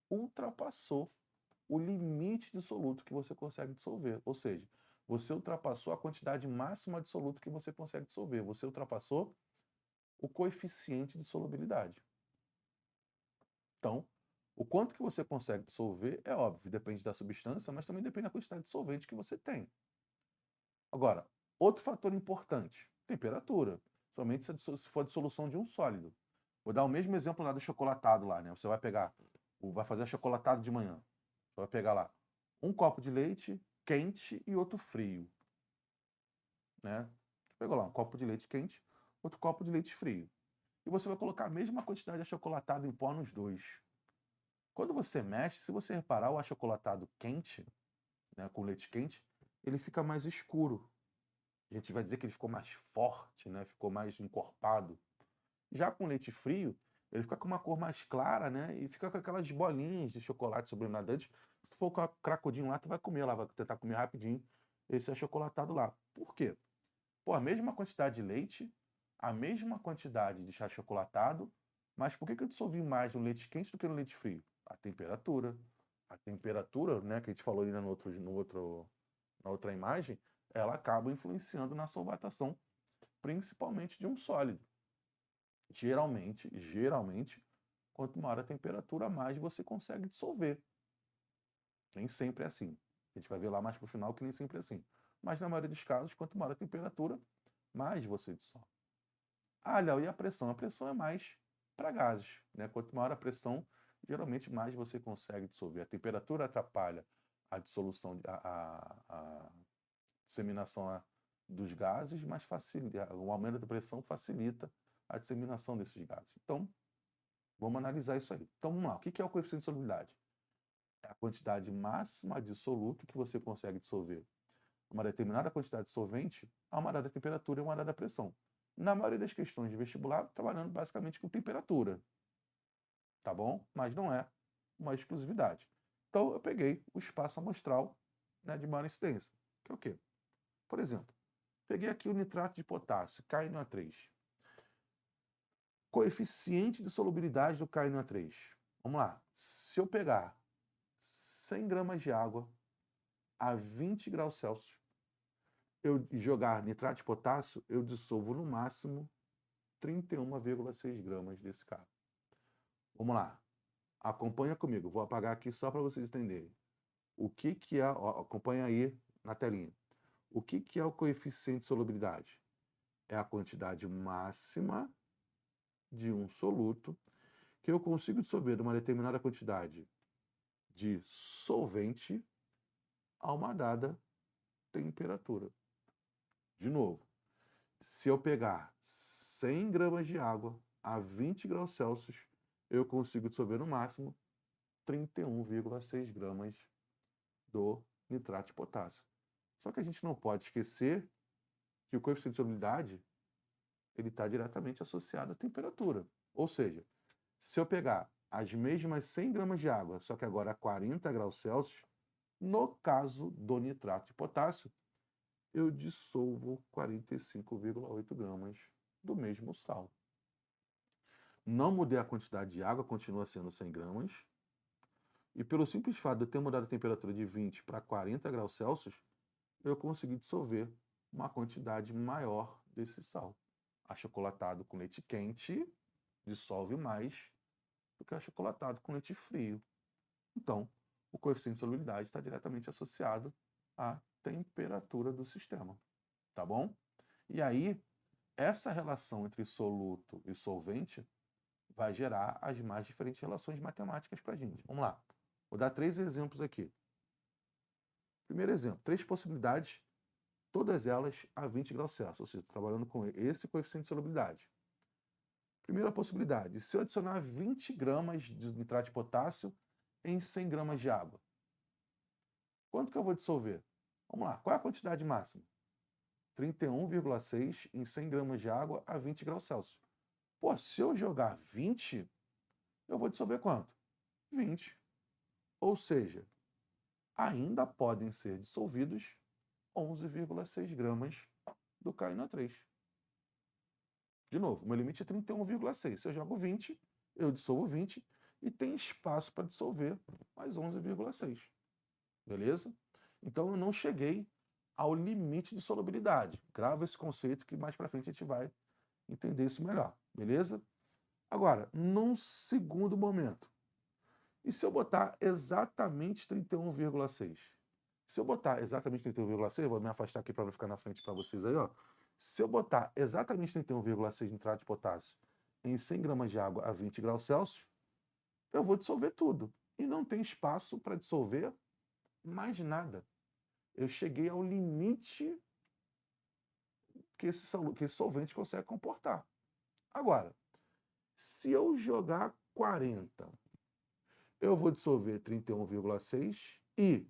ultrapassou o limite de soluto que você consegue dissolver. Ou seja, você ultrapassou a quantidade máxima de soluto que você consegue dissolver. Você ultrapassou o coeficiente de solubilidade. Então, o quanto que você consegue dissolver é óbvio, depende da substância, mas também depende da quantidade de solvente que você tem. Agora, outro fator importante, temperatura. Somente se for a dissolução de um sólido. Vou dar o mesmo exemplo lá do chocolatado lá, né? Você vai pegar, vai fazer chocolatado de manhã. Você vai pegar lá um copo de leite quente e outro frio, né? Pegou lá um copo de leite quente, outro copo de leite frio. E você vai colocar a mesma quantidade de achocolatado em pó nos dois. Quando você mexe, se você reparar, o achocolatado quente, né, com leite quente, ele fica mais escuro. A gente vai dizer que ele ficou mais forte, né? Ficou mais encorpado. Já com leite frio, ele fica com uma cor mais clara, né? E fica com aquelas bolinhas de chocolate sobrenadantes. Se tu for com cracudinho lá, tu vai comer lá, vai tentar comer rapidinho esse achocolatado lá. Por quê? Pô, a mesma quantidade de leite, a mesma quantidade de chá chocolatado, mas por que eu dissolvi mais no leite quente do que no leite frio? A temperatura. A temperatura, né, que a gente falou ali na outra imagem, ela acaba influenciando na solvatação, principalmente de um sólido. Geralmente, quanto maior a temperatura, mais você consegue dissolver. Nem sempre é assim. A gente vai ver lá mais para o final que nem sempre é assim. Mas na maioria dos casos, quanto maior a temperatura, mais você dissolve. Ah, Léo, e a pressão? A pressão é mais para gases, né? Quanto maior a pressão, geralmente mais você consegue dissolver. A temperatura atrapalha a dissolução, a disseminação dos gases, mas o aumento da pressão facilita a disseminação desses gases. Então, vamos analisar isso aí. Então, vamos lá. O que é o coeficiente de solubilidade? É a quantidade máxima de soluto que você consegue dissolver uma determinada quantidade de solvente a uma dada temperatura e uma dada pressão. Na maioria das questões de vestibular, trabalhando basicamente com temperatura, tá bom? Mas não é uma exclusividade. Então, eu peguei o espaço amostral, né, de maior incidência, que é o quê? Por exemplo, peguei aqui o nitrato de potássio, KNO3. Coeficiente de solubilidade do KNO3. Vamos lá. Se eu pegar 100 gramas de água a 20 graus Celsius, eu jogar nitrato de potássio, eu dissolvo no máximo 31,6 gramas desse cara. Vamos lá. Acompanha comigo. Vou apagar aqui só para vocês entenderem. O que que é... Ó, acompanha aí na telinha. O que que é o coeficiente de solubilidade? É a quantidade máxima de um soluto que eu consigo dissolver de uma determinada quantidade de solvente a uma dada temperatura. De novo, se eu pegar 100 gramas de água a 20 graus Celsius, eu consigo dissolver no máximo 31,6 gramas do nitrato de potássio. Só que a gente não pode esquecer que o coeficiente de solubilidade ele está diretamente associado à temperatura. Ou seja, se eu pegar as mesmas 100 gramas de água, só que agora a 40 graus Celsius, no caso do nitrato de potássio, eu dissolvo 45,8 gramas do mesmo sal. Não mudei a quantidade de água, continua sendo 100 gramas. E pelo simples fato de eu ter mudado a temperatura de 20 para 40 graus Celsius, eu consegui dissolver uma quantidade maior desse sal. Achocolatado com leite quente dissolve mais do que achocolatado com leite frio. Então, o coeficiente de solubilidade está diretamente associado à temperatura do sistema, tá bom? E aí, essa relação entre soluto e solvente vai gerar as mais diferentes relações matemáticas para a gente. Vamos lá. Vou dar 3 exemplos aqui. Primeiro exemplo, 3 possibilidades, todas elas a 20 graus Celsius, ou seja, trabalhando com esse coeficiente de solubilidade. Primeira possibilidade, se eu adicionar 20 gramas de nitrato de potássio em 100 gramas de água, quanto que eu vou dissolver? Vamos lá, qual é a quantidade máxima? 31,6 em 100 gramas de água a 20 graus Celsius. Pô, se eu jogar 20, eu vou dissolver quanto? 20. Ou seja, ainda podem ser dissolvidos 11,6 gramas do KNO3. De novo, meu limite é 31,6. Se eu jogo 20, eu dissolvo 20 e tem espaço para dissolver mais 11,6. Beleza? Então eu não cheguei ao limite de solubilidade. Grava esse conceito que mais para frente a gente vai entender isso melhor. Beleza? Agora, num segundo momento, e se eu botar exatamente 31,6? Se eu botar exatamente 31,6, vou me afastar aqui para não ficar na frente para vocês aí, ó. Se eu botar exatamente 31,6 nitrato de potássio em 100 gramas de água a 20 graus Celsius, eu vou dissolver tudo. E não tem espaço para dissolver mais nada. Eu cheguei ao limite que esse solvente consegue comportar. Agora, se eu jogar 40, eu vou dissolver 31,6 e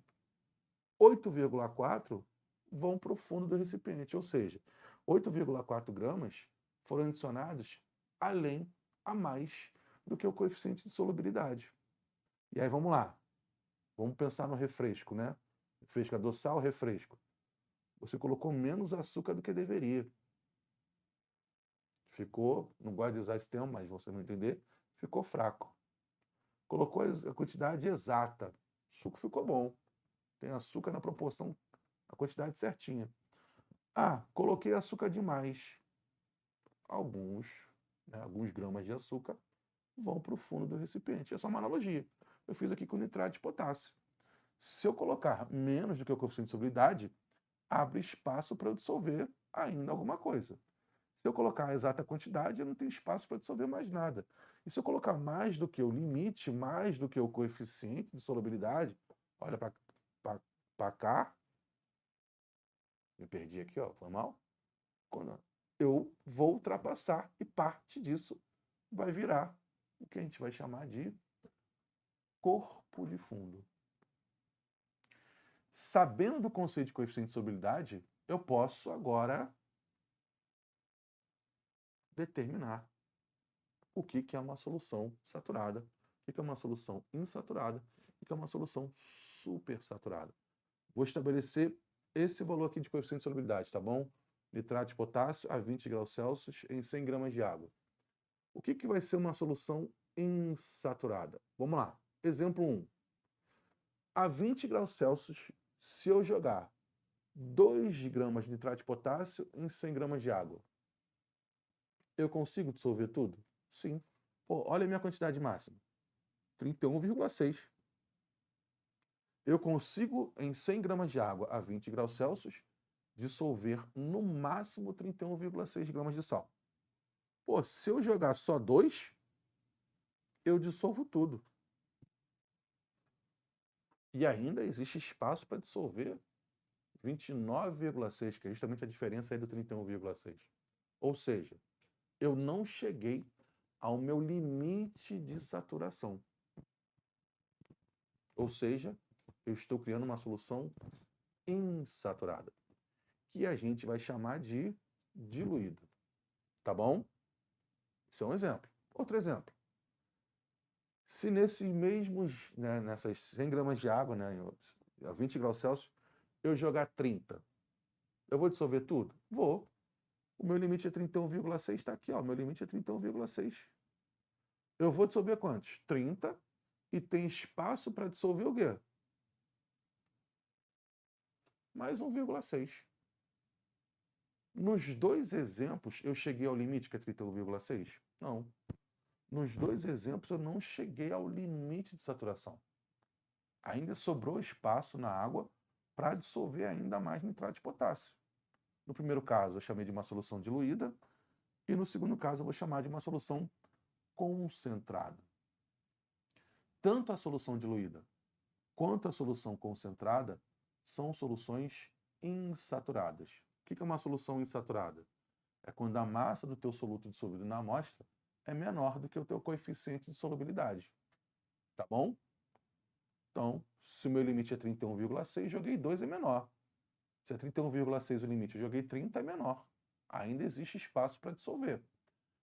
8,4 vão para o fundo do recipiente, ou seja, 8,4 gramas foram adicionados além, a mais, do que o coeficiente de solubilidade. E aí vamos lá, vamos pensar no refresco, né? Refresco adoçar ou refresco? Você colocou menos açúcar do que deveria. Ficou, não gosto de usar esse termo, mas você não entender, ficou fraco. Colocou a quantidade exata, o suco ficou bom. Tem açúcar na proporção, a quantidade certinha. Ah, coloquei açúcar demais. Alguns gramas de açúcar vão para o fundo do recipiente. É só uma analogia. Eu fiz aqui com nitrato de potássio. Se eu colocar menos do que o coeficiente de solubilidade, abre espaço para eu dissolver ainda alguma coisa. Se eu colocar a exata quantidade, eu não tenho espaço para dissolver mais nada. E se eu colocar mais do que o limite, mais do que o coeficiente de solubilidade, olha para cá, me perdi aqui, ó, foi mal? Quando eu vou ultrapassar e parte disso vai virar o que a gente vai chamar de corpo de fundo. Sabendo do conceito de coeficiente de solubilidade, eu posso agora determinar o que é uma solução saturada, o que é uma solução insaturada e o que é uma solução supersaturada. Vou estabelecer esse valor aqui de coeficiente de solubilidade, tá bom? Nitrato de potássio a 20 graus Celsius em 100 gramas de água. O que vai ser uma solução insaturada? Vamos lá. Exemplo 1. A 20 graus Celsius, se eu jogar 2 gramas de nitrato de potássio em 100 gramas de água, Eu consigo dissolver tudo? Sim. Pô, olha a minha quantidade máxima, 31,6. Eu consigo, em 100 gramas de água a 20 graus Celsius, dissolver no máximo 31,6 gramas de sal. Pô, se eu jogar só 2, eu dissolvo tudo. E ainda existe espaço para dissolver 29,6, que é justamente a diferença aí do 31,6. Ou seja, eu não cheguei ao meu limite de saturação. Ou seja, eu estou criando uma solução insaturada, que a gente vai chamar de diluída. Tá bom? Isso é um exemplo. Outro exemplo. Se nesses mesmos, né, nessas 100 gramas de água, né, a 20 graus Celsius, eu jogar 30, eu vou dissolver tudo? Vou. O meu limite é 31,6, está aqui, ó. O meu limite é 31,6. Eu vou dissolver quantos? 30, e tem espaço para dissolver o quê? Mais 1,6. Nos dois exemplos, eu cheguei ao limite, que é 31,6? Não. Nos dois exemplos, eu não cheguei ao limite de saturação. Ainda sobrou espaço na água para dissolver ainda mais nitrato de potássio. No primeiro caso, eu chamei de uma solução diluída, e no segundo caso, eu vou chamar de uma solução concentrada. Tanto a solução diluída quanto a solução concentrada são soluções insaturadas. O que é uma solução insaturada? É quando a massa do teu soluto dissolvido na amostra é menor do que o teu coeficiente de solubilidade. Tá bom? Então, se o meu limite é 31,6, joguei 2 é menor. Se é 31,6 o limite, eu joguei 30 é menor. Ainda existe espaço para dissolver.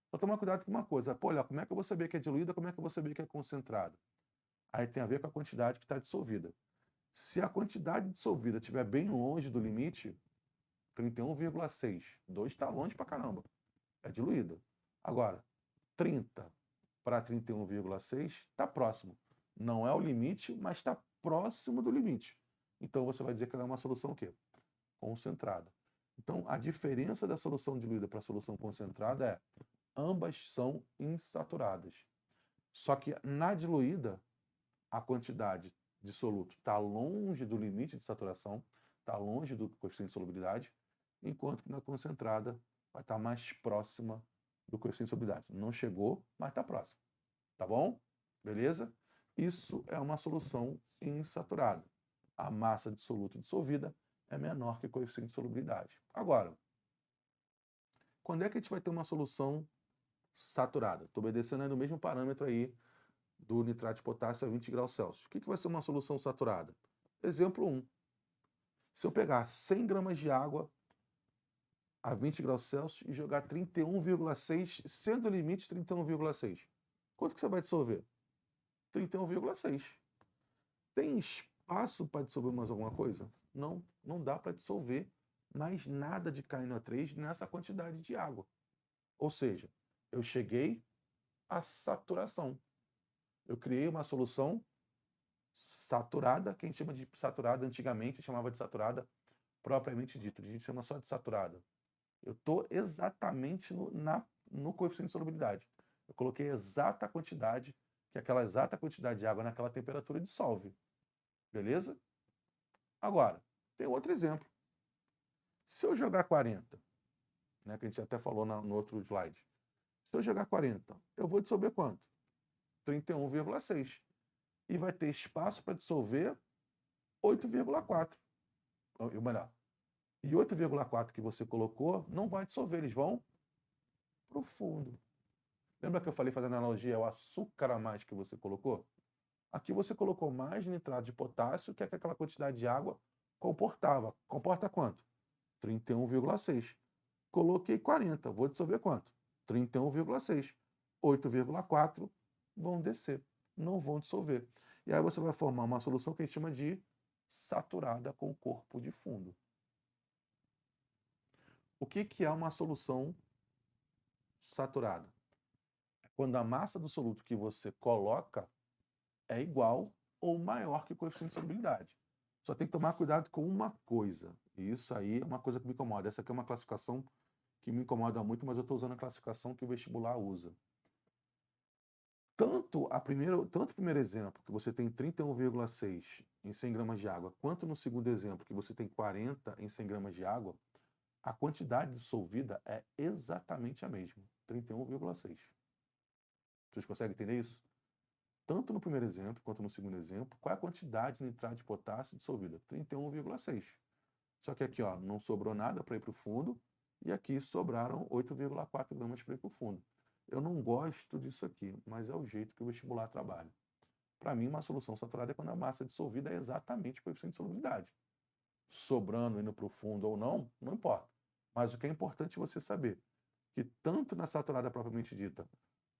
Só tomar cuidado com uma coisa. Pô, olha, como é que eu vou saber que é diluída, como é que eu vou saber que é concentrada? Aí tem a ver com a quantidade que está dissolvida. Se a quantidade dissolvida estiver bem longe do limite, 31,6, 2 está longe pra caramba, é diluída. Agora, 30 para 31,6 está próximo. Não é o limite, mas está próximo do limite. Então você vai dizer que ela é uma solução o quê? Concentrada. Então a diferença da solução diluída para a solução concentrada é ambas são insaturadas. Só que na diluída, a quantidade de soluto está longe do limite de saturação, está longe do coeficiente de solubilidade, enquanto que na concentrada vai estar mais próxima do coeficiente de solubilidade. Não chegou, mas está próximo. Tá bom? Beleza? Isso é uma solução insaturada. A massa de soluto dissolvida é menor que o coeficiente de solubilidade. Agora, quando é que a gente vai ter uma solução saturada? Estou obedecendo aí no mesmo parâmetro aí do nitrato de potássio a 20 graus Celsius. O que vai ser uma solução saturada? Exemplo 1. Se eu pegar 100 gramas de água a 20 graus Celsius e jogar 31,6, sendo o limite 31,6, quanto que você vai dissolver? 31,6. Tem espaço para dissolver mais alguma coisa? Não, não dá para dissolver mais nada de KNO3 nessa quantidade de água. Ou seja, eu cheguei à saturação. Eu criei uma solução saturada, que a gente chama de saturada, antigamente chamava de saturada propriamente dita, a gente chama só de saturada. Eu estou exatamente no coeficiente de solubilidade. Eu coloquei a exata quantidade, que aquela exata quantidade de água naquela temperatura dissolve. Beleza? Agora, tem outro exemplo. Se eu jogar 40, né, que a gente até falou no outro slide, se eu jogar 40, eu vou dissolver quanto? 31,6. E vai ter espaço para dissolver 8,4. Ou melhor, e 8,4 que você colocou não vai dissolver, eles vão para o fundo. Lembra que eu falei, fazendo analogia ao açúcar a mais que você colocou? Aqui você colocou mais nitrato de potássio que aquela quantidade de água comportava. Comporta quanto? 31,6. Coloquei 40, vou dissolver quanto? 31,6. 8,4 vão descer, não vão dissolver. E aí você vai formar uma solução que a gente chama de saturada com corpo de fundo. O que é uma solução saturada? É quando a massa do soluto que você coloca é igual ou maior que o coeficiente de solubilidade. Só tem que tomar cuidado com uma coisa, e isso aí é uma coisa que me incomoda. Essa aqui é uma classificação que me incomoda muito, mas eu estou usando a classificação que o vestibular usa. Tanto o primeiro exemplo, que você tem 31,6 em 100 gramas de água, quanto no segundo exemplo, que você tem 40 em 100 gramas de água, a quantidade dissolvida é exatamente a mesma, 31,6. Vocês conseguem entender isso? Tanto no primeiro exemplo quanto no segundo exemplo, qual é a quantidade de nitrato de potássio dissolvida? 31,6. Só que aqui, ó, não sobrou nada para ir para o fundo, e aqui sobraram 8,4 gramas para ir para o fundo. Eu não gosto disso aqui, mas é o jeito que o vestibular trabalha. Para mim, uma solução saturada é quando a massa dissolvida é exatamente o coeficiente de solubilidade. Sobrando, indo para o fundo ou não, não importa. Mas o que é importante você saber, que tanto na saturada propriamente dita,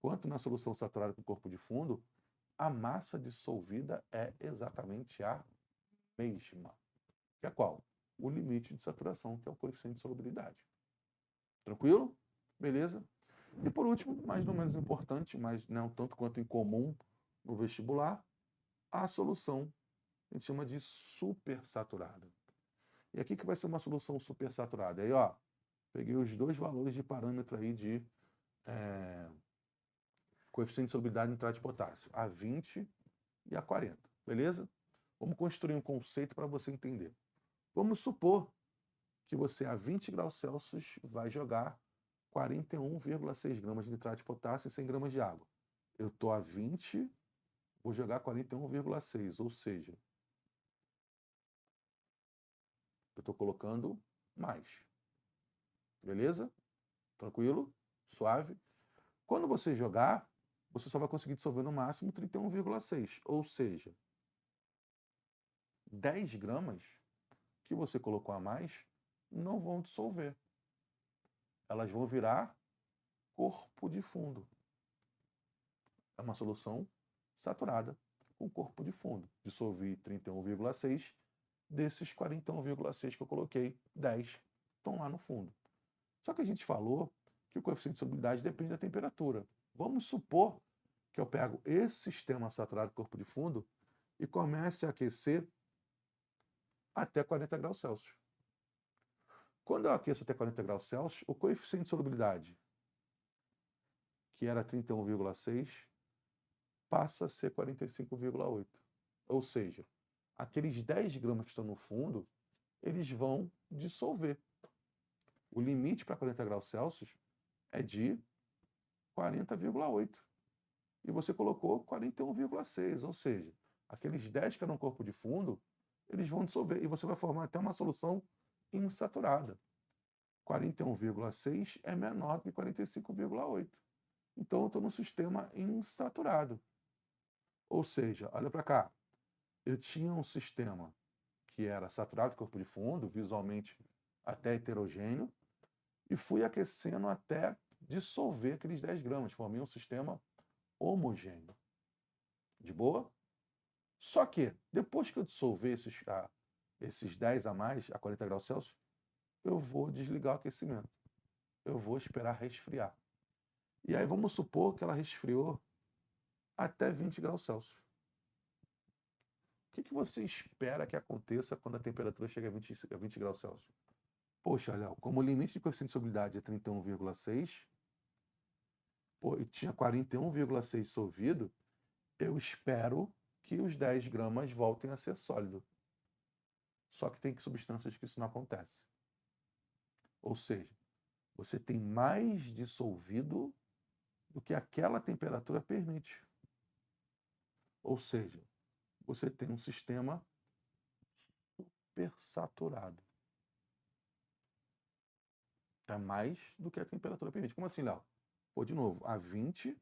quanto na solução saturada com corpo de fundo, a massa dissolvida é exatamente a mesma. Que é qual? O limite de saturação, que é o coeficiente de solubilidade. Tranquilo? Beleza? E por último, mais ou menos importante, mas não tanto quanto incomum no vestibular, a solução a gente chama de supersaturada. E aqui que vai ser uma solução supersaturada. Aí, ó, peguei os dois valores de parâmetro aí de coeficiente de solubilidade de nitrato de potássio, a 20 e a 40, beleza? Vamos construir um conceito para você entender. Vamos supor que você a 20 graus Celsius vai jogar 41,6 gramas de nitrato de potássio e 100 gramas de água. Eu estou a 20, vou jogar 41,6, ou seja, eu estou colocando mais. Beleza? Tranquilo? Suave? Quando você jogar, você só vai conseguir dissolver no máximo 31,6, ou seja, 10 gramas que você colocou a mais não vão dissolver. Elas vão virar corpo de fundo. É uma solução saturada com corpo de fundo. Dissolvi 31,6, desses 41,6 que eu coloquei, 10 estão lá no fundo. Só que a gente falou que o coeficiente de solubilidade depende da temperatura. Vamos supor que eu pego esse sistema saturado corpo de fundo e comece a aquecer até 40 graus Celsius. Quando eu aqueço até 40 graus Celsius, o coeficiente de solubilidade, que era 31,6, passa a ser 45,8. Ou seja, aqueles 10 gramas que estão no fundo, eles vão dissolver. O limite para 40 graus Celsius é de 40,8. E você colocou 41,6, ou seja, aqueles 10 que eram corpo de fundo, eles vão dissolver. E você vai formar até uma solução insaturada. 41,6 é menor do que 45,8. Então, eu estou no sistema insaturado. Ou seja, olha para cá, eu tinha um sistema que era saturado de corpo de fundo, visualmente até heterogêneo, e fui aquecendo até dissolver aqueles 10 gramas. Formei um sistema homogêneo. De boa? Só que, depois que eu dissolver esses 10 a mais, a 40 graus Celsius, eu vou desligar o aquecimento. Eu vou esperar resfriar. E aí vamos supor que ela resfriou até 20 graus Celsius. O que você espera que aconteça quando a temperatura chega a 20 graus Celsius? Poxa, Léo, como o limite de coeficiente de solubilidade é 31,6, e tinha 41,6 dissolvido, eu espero que os 10 gramas voltem a ser sólido. Só que tem substâncias que isso não acontece. Ou seja, você tem mais dissolvido do que aquela temperatura permite. Ou seja, você tem um sistema supersaturado. É mais do que a temperatura permite. Como assim, Léo? Pô, de novo, a 20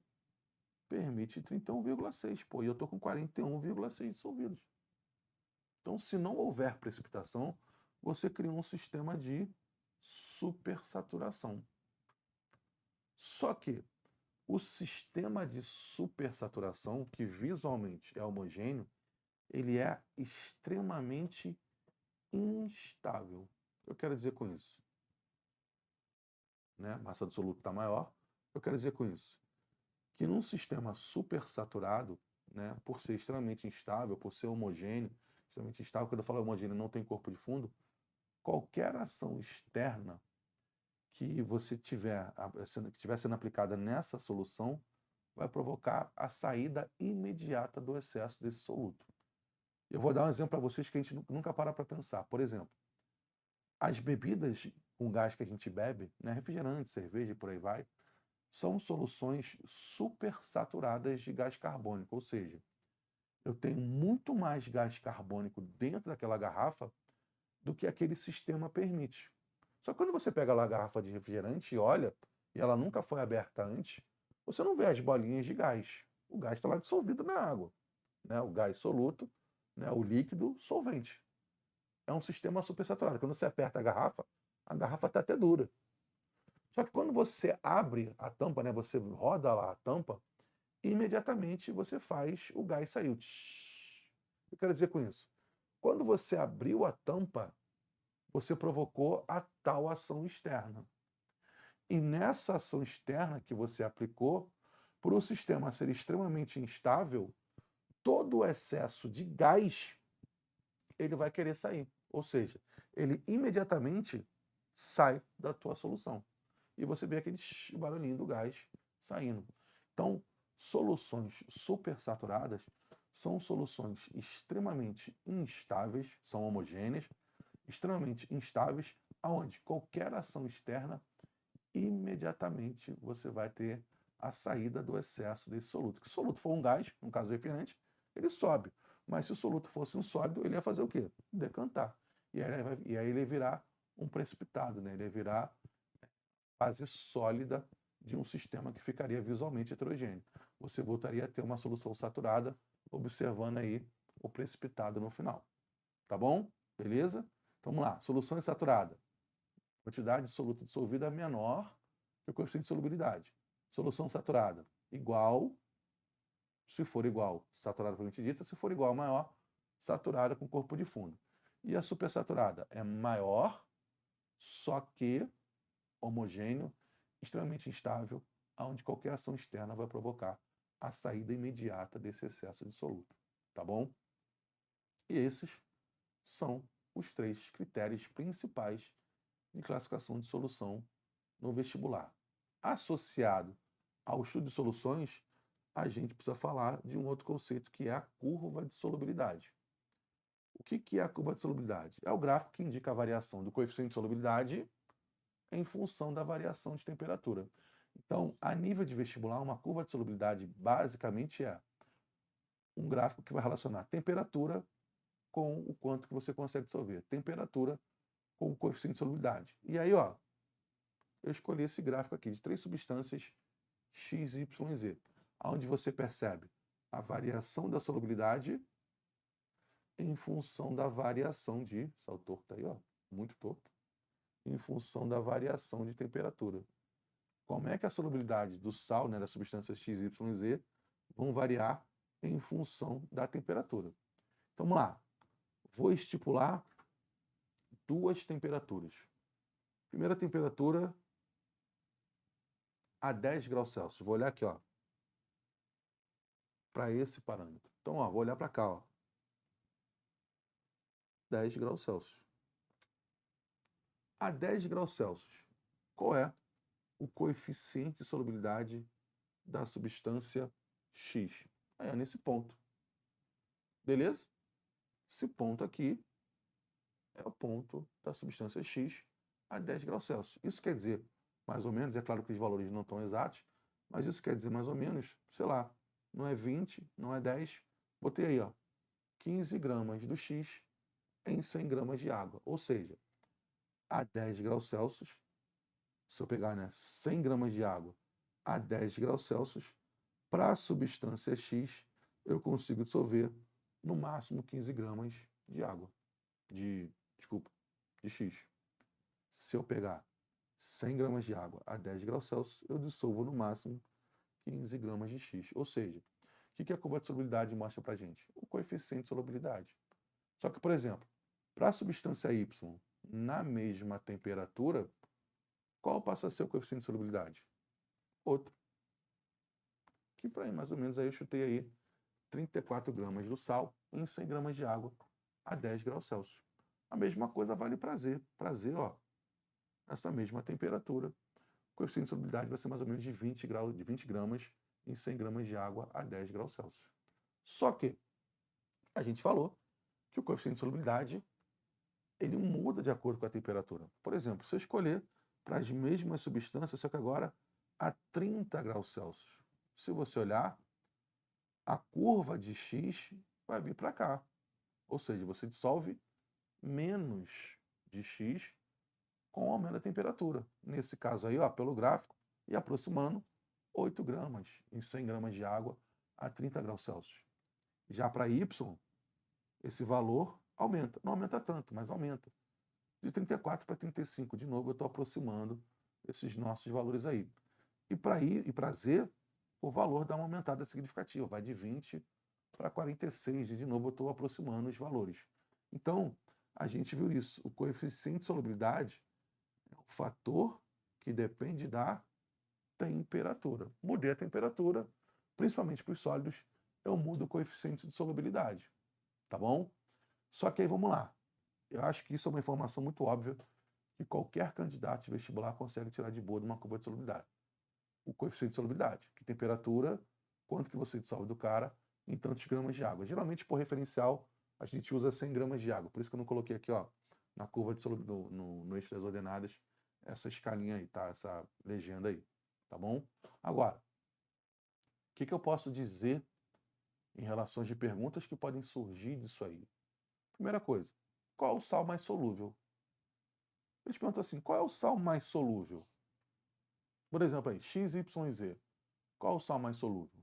permite 31,6. Pô, e eu estou com 41,6 dissolvidos. Então, se não houver precipitação, você cria um sistema de supersaturação. Só que o sistema de supersaturação, que visualmente é homogêneo, ele é extremamente instável. Eu quero dizer com isso, né? A massa absoluta está maior. Eu quero dizer com isso que num sistema supersaturado, né, por ser extremamente instável, por ser homogêneo, extremamente instável, quando eu falo homogêneo não tem corpo de fundo, qualquer ação externa que você que estiver sendo aplicada nessa solução vai provocar a saída imediata do excesso desse soluto. Eu vou dar um exemplo para vocês que a gente nunca para pensar. Por exemplo, as bebidas com gás que a gente bebe, né, refrigerante, cerveja e por aí vai, são soluções supersaturadas de gás carbônico, ou seja, eu tenho muito mais gás carbônico dentro daquela garrafa do que aquele sistema permite. Só que quando você pega lá a garrafa de refrigerante e olha, e ela nunca foi aberta antes, você não vê as bolinhas de gás. O gás está lá dissolvido na água, né? O gás soluto, né? O líquido solvente. É um sistema supersaturado. Quando você aperta a garrafa está até dura. Só que quando você abre a tampa, né? Você roda lá a tampa, imediatamente você faz o gás sair. O eu quero dizer com isso? Quando você abriu a tampa, você provocou a tal ação externa. E nessa ação externa que você aplicou, por o sistema ser extremamente instável, todo o excesso de gás ele vai querer sair. Ou seja, ele imediatamente sai da tua solução. E você vê aquele barulhinho do gás saindo. Então, soluções supersaturadas são soluções extremamente instáveis, são homogêneas, extremamente instáveis, aonde qualquer ação externa, imediatamente você vai ter a saída do excesso desse soluto. Se o soluto for um gás, no caso do refrigerante, ele sobe. Mas se o soluto fosse um sólido, ele ia fazer o quê? Decantar. E aí ele ia virar um precipitado, né? Ele ia virar fase sólida de um sistema que ficaria visualmente heterogêneo. Você voltaria a ter uma solução saturada, observando aí o precipitado no final. Tá bom? Beleza? Então vamos lá. Solução insaturada. Quantidade de soluto dissolvido é menor que o coeficiente de solubilidade. Solução saturada. Igual, se for igual, saturada propriamente dita, se for igual, maior, saturada com corpo de fundo. E a supersaturada é maior, só que homogêneo, extremamente instável, onde qualquer ação externa vai provocar a saída imediata desse excesso de soluto. Tá bom? E esses são os 3 critérios principais de classificação de solução no vestibular. Associado ao estudo de soluções, a gente precisa falar de um outro conceito que é a curva de solubilidade. O que é a curva de solubilidade? É o gráfico que indica a variação do coeficiente de solubilidade em função da variação de temperatura. Então, a nível de vestibular, uma curva de solubilidade basicamente é um gráfico que vai relacionar temperatura com o quanto que você consegue dissolver, temperatura com o coeficiente de solubilidade. E aí, ó, eu escolhi esse gráfico aqui de 3 substâncias X, Y e Z, onde você percebe a variação da solubilidade em função da variação de, sal torto aí, ó, muito torto, em função da variação de temperatura. Como é que a solubilidade do sal, né, das substâncias X, Y e Z, vão variar em função da temperatura? Então, vamos lá. Vou estipular 2 temperaturas. Primeira temperatura a 10 graus Celsius. Vou olhar aqui, ó, para esse parâmetro. Então, ó, vou olhar para cá, ó. 10 graus Celsius. A 10 graus Celsius, qual é o coeficiente de solubilidade da substância X? É nesse ponto. Beleza? Esse ponto aqui é o ponto da substância X a 10 graus Celsius. Isso quer dizer, mais ou menos, é claro que os valores não estão exatos, mas isso quer dizer mais ou menos, sei lá, não é 20, não é 10, botei aí, ó, 15 gramas do X em 100 gramas de água. Ou seja, a 10 graus Celsius, se eu pegar, né, 100 gramas de água a 10 graus Celsius, para a substância X, eu consigo dissolver no máximo 15 gramas de água, de X. Se eu pegar 100 gramas de água a 10 graus Celsius, eu dissolvo no máximo 15 gramas de X. Ou seja, o que a curva de solubilidade mostra para a gente? O coeficiente de solubilidade. Só que, por exemplo, para a substância Y, na mesma temperatura, qual passa a ser o coeficiente de solubilidade? Outro. Que para mais ou menos aí eu chutei aí 34 gramas do sal em 100 gramas de água a 10 graus Celsius. A mesma coisa vale para Z. Para Z, ó, essa mesma temperatura, o coeficiente de solubilidade vai ser mais ou menos de 20 gramas em 100 gramas de água a 10 graus Celsius. Só que a gente falou que o coeficiente de solubilidade ele muda de acordo com a temperatura. Por exemplo, se eu escolher para as mesmas substâncias, só que agora a 30 graus Celsius. Se você olhar, a curva de X vai vir para cá. Ou seja, você dissolve menos de X com o aumento da temperatura. Nesse caso aí, ó, pelo gráfico, e aproximando 8 gramas em 100 gramas de água a 30 graus Celsius. Já para Y, esse valor aumenta. Não aumenta tanto, mas aumenta. De 34 para 35. De novo, eu estou aproximando esses nossos valores aí. E para I e para Z, o valor dá uma aumentada significativa. Vai de 20 para 46. E de novo, eu estou aproximando os valores. Então, a gente viu isso. O coeficiente de solubilidade é um fator que depende da temperatura. Mudei a temperatura, principalmente para os sólidos, eu mudo o coeficiente de solubilidade. Tá bom? Só que aí vamos lá. Eu acho que isso é uma informação muito óbvia que qualquer candidato de vestibular consegue tirar de boa de uma curva de solubilidade. O coeficiente de solubilidade, que temperatura, quanto que você dissolve do cara em tantos gramas de água. Geralmente, por referencial, a gente usa 100 gramas de água. Por isso que eu não coloquei aqui, ó, na curva de solubilidade, no eixo das ordenadas, essa escalinha aí, tá? Essa legenda aí, tá bom? Agora, o que eu posso dizer em relação de perguntas que podem surgir disso aí? Primeira coisa, qual é o sal mais solúvel? Eles perguntam assim, qual é o sal mais solúvel? Por exemplo aí, X, Y e Z. Qual é o sal mais solúvel?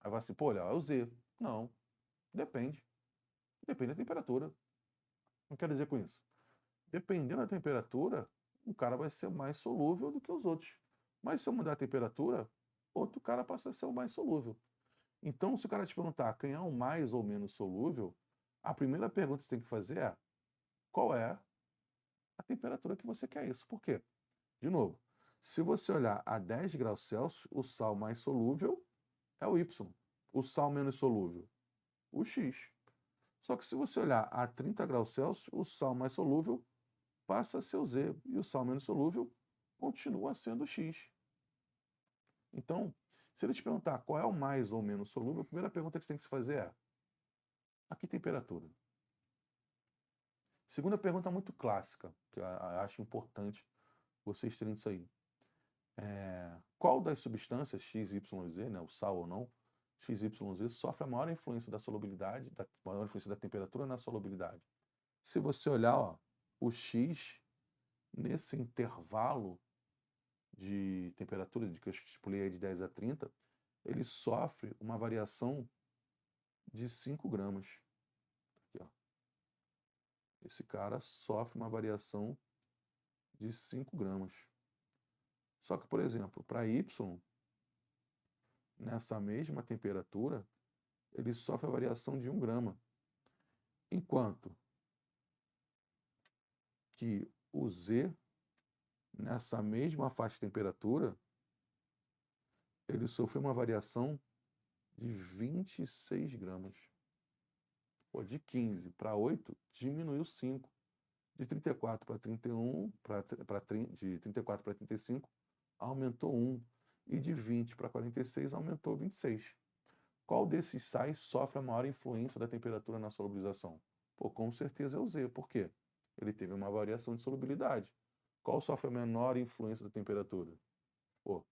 Aí vai assim, pô, olha, é o Z. Não, depende. Depende da temperatura. Não quero dizer com isso. Dependendo da temperatura, um cara vai ser mais solúvel do que os outros. Mas se eu mudar a temperatura, outro cara passa a ser o mais solúvel. Então, se o cara te perguntar quem é o mais ou menos solúvel, a primeira pergunta que você tem que fazer é qual é a temperatura que você quer isso. Por quê? De novo, se você olhar a 10 graus Celsius, o sal mais solúvel é o Y. O sal menos solúvel, o X. Só que se você olhar a 30 graus Celsius, o sal mais solúvel passa a ser o Z. E o sal menos solúvel continua sendo o X. Então, se ele te perguntar qual é o mais ou menos solúvel, a primeira pergunta que você tem que se fazer é: a que temperatura? Segunda pergunta muito clássica, que eu acho importante vocês terem isso aí. Qual das substâncias X, Y, Z, né, o sal ou não, X, Y, Z, sofre a maior influência da solubilidade, da maior influência da temperatura na solubilidade? Se você olhar, ó, o X, nesse intervalo de temperatura, de que eu estipulei aí de 10 a 30, ele sofre uma variação de 5 gramas. Aqui, ó. Esse cara sofre uma variação de 5 gramas. Só que, por exemplo, para Y, nessa mesma temperatura, ele sofre a variação de 1 grama. Enquanto que o Z, nessa mesma faixa de temperatura, ele sofreu uma variação de 26 gramas. Pô, de 15 para 8, diminuiu 5. De 34 para 31, de 34 para 35, aumentou 1. E de 20 para 46, aumentou 26. Qual desses sais sofre a maior influência da temperatura na solubilização? Pô, com certeza é o Z. Por quê? Ele teve uma variação de solubilidade. Qual sofre a menor influência da temperatura? Pô,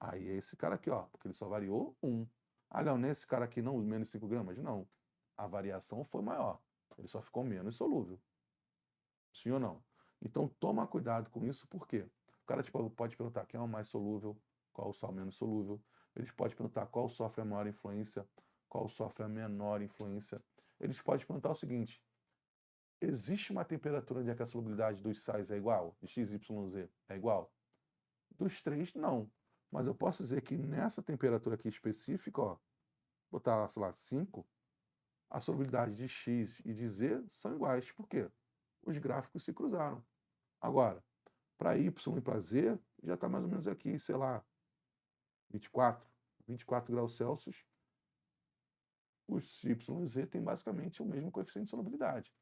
aí é esse cara aqui, ó, porque ele só variou 1. Ah, não, nesse cara aqui não, menos 5 gramas? Não. A variação foi maior. Ele só ficou menos solúvel. Sim ou não? Então toma cuidado com isso, por quê? O cara tipo, pode perguntar quem é o mais solúvel, qual o sal menos solúvel. Eles podem perguntar qual sofre a maior influência, qual sofre a menor influência. Eles podem perguntar o seguinte: existe uma temperatura onde a solubilidade dos sais é igual? De X, Y, Z é igual? Dos três, não. Mas eu posso dizer que nessa temperatura aqui específica, ó, botar, sei lá, 5, a solubilidade de X e de Z são iguais. Por quê? Os gráficos se cruzaram. Agora, para Y e para Z, já está mais ou menos aqui, sei lá, 24 graus Celsius. Os Y e Z têm basicamente o mesmo coeficiente de solubilidade.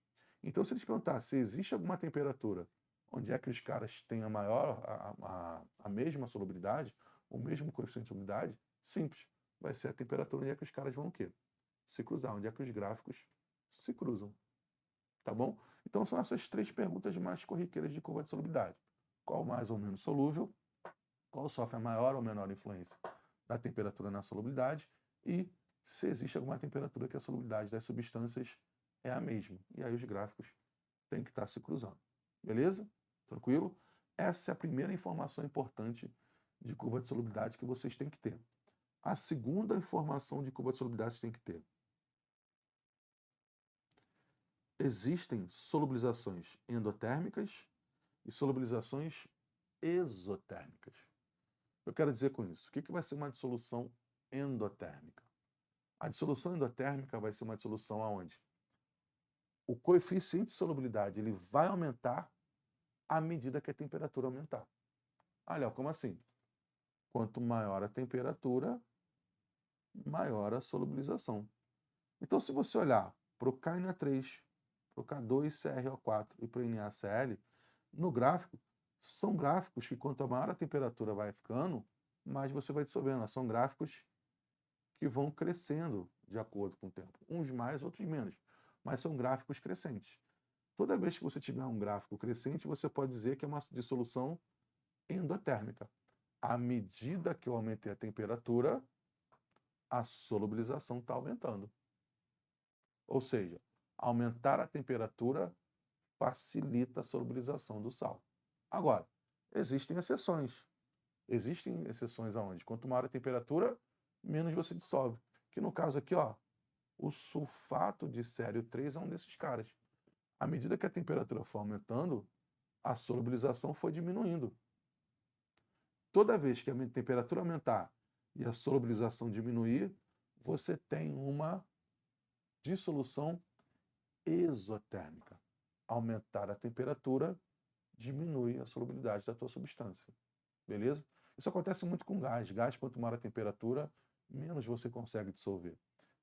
Então, se eles perguntar se existe alguma temperatura Onde é que os caras têm a mesma solubilidade, o mesmo coeficiente de solubilidade? Simples. Vai ser a temperatura onde é que os caras vão o quê? Se cruzar, onde é que os gráficos se cruzam. Tá bom? Então são essas 3 perguntas mais corriqueiras de curva de solubilidade. Qual mais ou menos solúvel? Qual sofre a maior ou menor influência da temperatura na solubilidade? E se existe alguma temperatura que a solubilidade das substâncias é a mesma. E aí os gráficos têm que estar se cruzando. Beleza? Tranquilo? Essa é a primeira informação importante de curva de solubilidade que vocês têm que ter. A segunda informação de curva de solubilidade que vocês têm que ter. Existem solubilizações endotérmicas e solubilizações exotérmicas. Eu quero dizer com isso, o que vai ser uma dissolução endotérmica? A dissolução endotérmica vai ser uma dissolução aonde o coeficiente de solubilidade ele vai aumentar à medida que a temperatura aumentar. Ah, Léo, como assim? Quanto maior a temperatura, maior a solubilização. Então, se você olhar para o KNA3, para o K2CrO4 e para o NaCl, no gráfico, são gráficos que quanto maior a temperatura vai ficando, mais você vai dissolvendo. São gráficos que vão crescendo de acordo com o tempo. Uns mais, outros menos. Mas são gráficos crescentes. Toda vez que você tiver um gráfico crescente, você pode dizer que é uma dissolução endotérmica. À medida que eu aumentei a temperatura, a solubilização está aumentando. Ou seja, aumentar a temperatura facilita a solubilização do sal. Agora, existem exceções. Existem exceções aonde? Quanto maior a temperatura, menos você dissolve. Que no caso aqui, ó, o sulfato de sério 3 é um desses caras. À medida que a temperatura foi aumentando, a solubilização foi diminuindo. Toda vez que a temperatura aumentar e a solubilização diminuir, você tem uma dissolução exotérmica. Aumentar a temperatura diminui a solubilidade da tua substância. Beleza? Isso acontece muito com gás. Gás, quanto maior a temperatura, menos você consegue dissolver.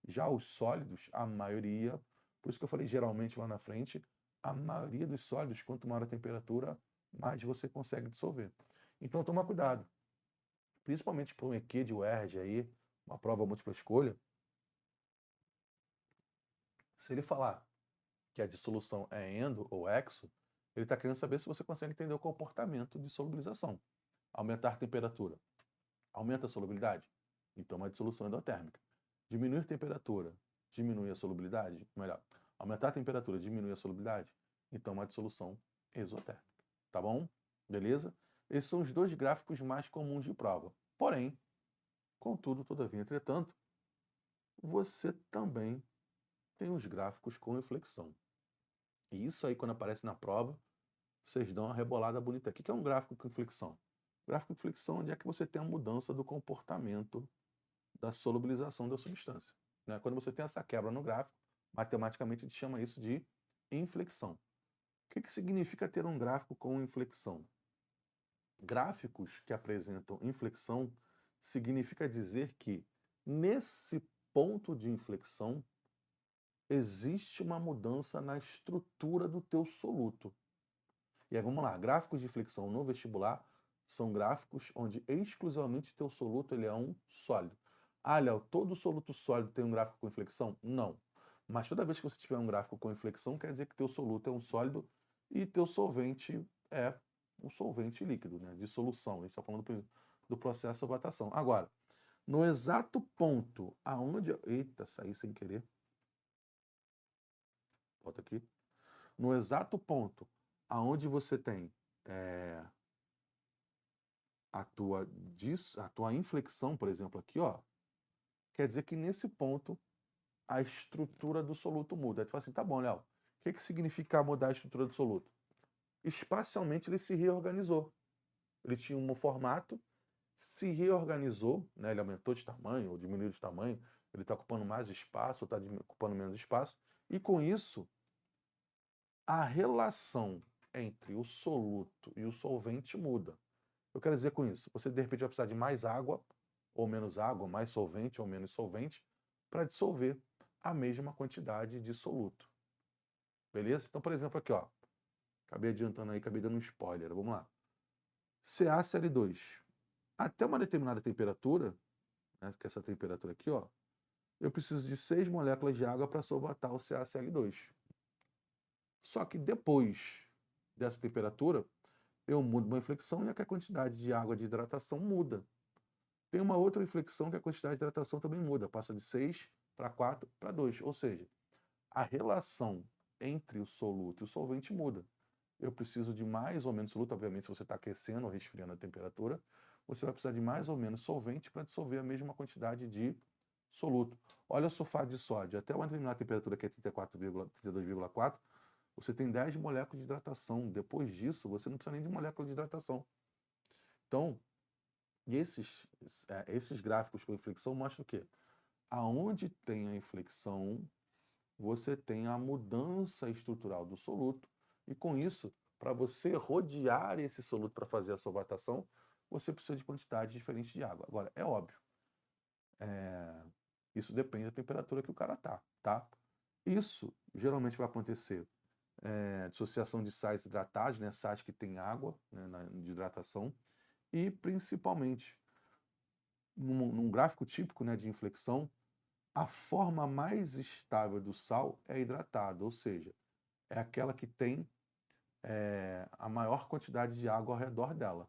Já os sólidos, a maioria, por isso que eu falei geralmente lá na frente, a maioria dos sólidos, quanto maior a temperatura, mais você consegue dissolver. Então toma cuidado. Principalmente para um EQ de UERJ aí, uma prova múltipla escolha, se ele falar que a dissolução é endo ou exo, ele está querendo saber se você consegue entender o comportamento de solubilização. Aumentar a temperatura aumenta a solubilidade? Então, uma dissolução endotérmica. Diminuir a temperatura diminui a solubilidade? Melhor, aumentar a temperatura diminui a solubilidade? Então, uma dissolução exotérmica. Tá bom? Beleza? Esses são os 2 gráficos mais comuns de prova. Porém, contudo, todavia, entretanto, você também tem os gráficos com inflexão. E isso aí, quando aparece na prova, vocês dão uma rebolada bonita. O que é um gráfico com inflexão? Gráfico de inflexão é onde é que você tem a mudança do comportamento da solubilização da substância. Né? Quando você tem essa quebra no gráfico, matematicamente a gente chama isso de inflexão. O que significa ter um gráfico com inflexão? Gráficos que apresentam inflexão significa dizer que nesse ponto de inflexão existe uma mudança na estrutura do teu soluto. E aí vamos lá, gráficos de inflexão no vestibular são gráficos onde exclusivamente teu soluto ele é um sólido. Ah, Léo, todo soluto sólido tem um gráfico com inflexão? Não. Mas toda vez que você tiver um gráfico com inflexão, quer dizer que teu soluto é um sólido e teu solvente é um solvente líquido, né, de solução. A gente está falando do processo de solvatação. Agora, no exato ponto aonde... Eita, saí sem querer. Volta aqui. No exato ponto aonde você tem a tua inflexão, por exemplo, aqui, ó, quer dizer que nesse ponto a estrutura do soluto muda. Aí tu fala assim, tá bom, Léo, o que significa mudar a estrutura do soluto? Espacialmente ele se reorganizou. Ele tinha um formato, se reorganizou, né? Ele aumentou de tamanho ou diminuiu de tamanho, ele está ocupando mais espaço ou está ocupando menos espaço, e com isso a relação entre o soluto e o solvente muda. Eu quero dizer com isso, você de repente vai precisar de mais água ou menos água, mais solvente ou menos solvente, para dissolver a mesma quantidade de soluto. Beleza? Então, por exemplo, aqui, ó, Acabei adiantando aí, acabei dando um spoiler. Vamos lá. CaCl2. Até uma determinada temperatura, né, que é essa temperatura aqui, ó, eu preciso de 6 moléculas de água para solvatar o CaCl2. Só que depois dessa temperatura, eu mudo uma inflexão e a quantidade de água de hidratação muda. Tem uma outra inflexão que a quantidade de hidratação também muda, passa de 6 para 4 para 2. Ou seja, a relação entre o soluto e o solvente muda. Eu preciso de mais ou menos soluto, obviamente, se você está aquecendo ou resfriando a temperatura, você vai precisar de mais ou menos solvente para dissolver a mesma quantidade de soluto. Olha o sulfato de sódio, até uma determinada temperatura que é 32,4, você tem 10 moléculas de hidratação. Depois disso, você não precisa nem de molécula de hidratação. Então, esses gráficos com inflexão mostram o quê? Aonde tem a inflexão, você tem a mudança estrutural do soluto, e com isso, para você rodear esse soluto para fazer a solvatação, você precisa de quantidades diferentes de água. Agora, é óbvio, isso depende da temperatura que o cara tá? Isso geralmente vai acontecer dissociação de sais hidratados, né, sais que têm água, né, de hidratação, e principalmente num gráfico típico, né, de inflexão, a forma mais estável do sal é hidratado, ou seja, é aquela que tem a maior quantidade de água ao redor dela.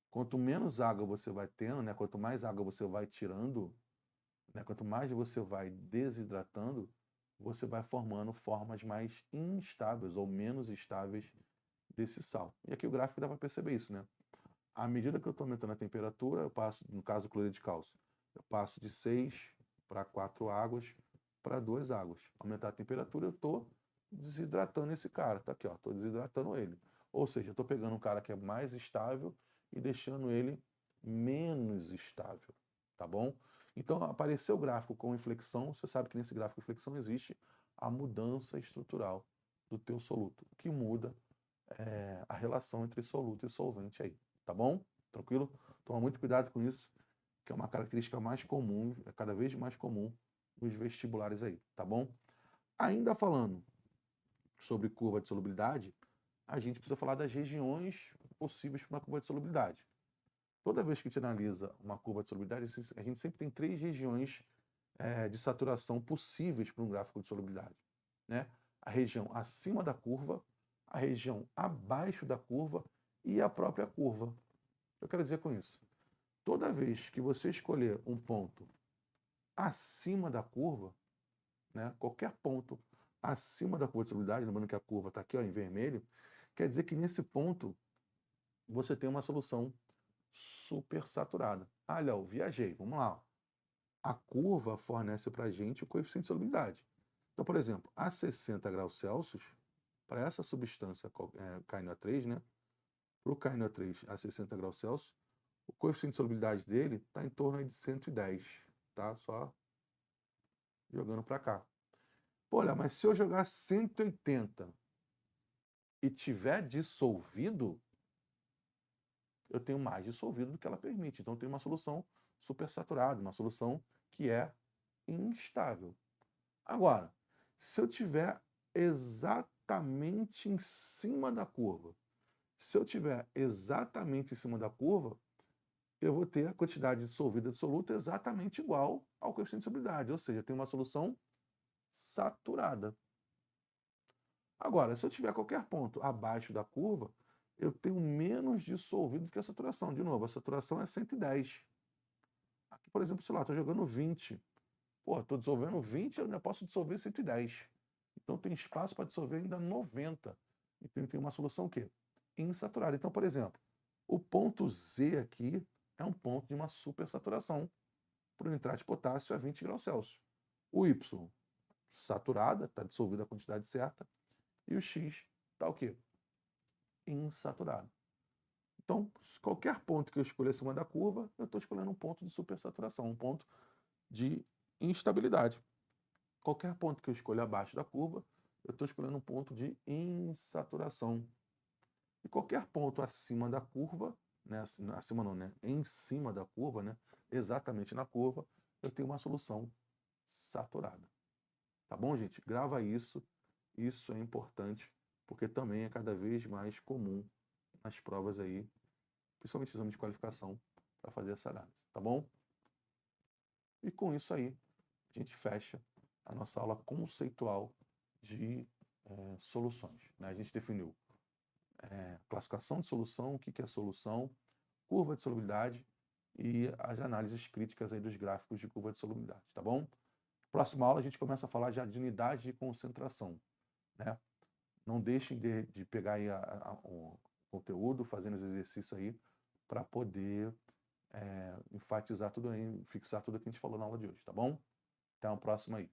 Quanto menos água você vai tendo, né, quanto mais água você vai tirando, né, quanto mais você vai desidratando, você vai formando formas mais instáveis ou menos estáveis desse sal. E aqui o gráfico dá para perceber isso, né? À medida que eu estou aumentando a temperatura, eu passo, no caso do cloreto de cálcio, eu passo de 6 para 4 águas para 2 águas. Aumentar a temperatura, eu estou desidratando esse cara. Tá aqui, ó, estou desidratando ele. Ou seja, eu estou pegando um cara que é mais estável e deixando ele menos estável, tá bom? Então, apareceu o gráfico com inflexão, você sabe que nesse gráfico de inflexão existe a mudança estrutural do teu soluto, que muda a relação entre soluto e solvente aí, tá bom? Tranquilo? Toma muito cuidado com isso, que é uma característica mais comum, é cada vez mais comum nos vestibulares aí, tá bom? Ainda falando sobre curva de solubilidade, a gente precisa falar das regiões possíveis para uma curva de solubilidade. Toda vez que a gente analisa uma curva de solubilidade, a gente sempre tem 3 regiões de saturação possíveis para um gráfico de solubilidade, né? A região acima da curva, a região abaixo da curva e a própria curva. O que eu quero dizer com isso? Toda vez que você escolher um ponto acima da curva, né, qualquer ponto acima da curva de solubilidade, lembrando que a curva está aqui ó, em vermelho, quer dizer que nesse ponto você tem uma solução supersaturada. Ah, Léo, viajei, vamos lá. A curva fornece para a gente o coeficiente de solubilidade. Então, por exemplo, a 60 graus Celsius, para essa substância KNO3, né, para o KNO3 a 60 graus Celsius, o coeficiente de solubilidade dele está em torno aí de 110, tá? Só jogando para cá. Pô, olha, mas se eu jogar 180 e tiver dissolvido, eu tenho mais dissolvido do que ela permite. Então, eu tenho uma solução supersaturada, uma solução que é instável. Agora, se eu tiver exatamente em cima da curva, se eu tiver exatamente em cima da curva, eu vou ter a quantidade dissolvida absoluta exatamente igual ao coeficiente de solubilidade, ou seja, eu tenho uma solução saturada. Agora, se eu tiver qualquer ponto abaixo da curva, eu tenho menos dissolvido do que a saturação. De novo, a saturação é 110. Aqui, por exemplo, sei lá, estou jogando 20. Pô, estou dissolvendo 20, eu ainda posso dissolver 110. Então tem espaço para dissolver ainda 90. Então tem uma solução o quê? Insaturada. Então, por exemplo, o ponto Z aqui é um ponto de uma supersaturação para o nitrato de potássio a 20 graus Celsius. O Y, saturada, está dissolvida a quantidade certa, e o X está o quê? Insaturado. Então, qualquer ponto que eu escolher acima da curva, eu estou escolhendo um ponto de supersaturação, um ponto de instabilidade. Qualquer ponto que eu escolha abaixo da curva, eu estou escolhendo um ponto de insaturação. E qualquer ponto acima da curva, né, acima não, né, em cima da curva, né, exatamente na curva, eu tenho uma solução saturada. Tá bom, gente? Grava isso. Isso é importante porque também é cada vez mais comum nas provas aí, principalmente exame de qualificação, para fazer essa análise, tá bom? E com isso aí, a gente fecha a nossa aula conceitual de soluções, né? A gente definiu classificação de solução, o que é solução, curva de solubilidade e as análises críticas aí dos gráficos de curva de solubilidade, tá bom? Próxima aula a gente começa a falar já de unidade de concentração, né? Não deixem de pegar aí o conteúdo, fazendo os exercícios aí, para poder enfatizar tudo aí, fixar tudo que a gente falou na aula de hoje, tá bom? Até a próxima aí.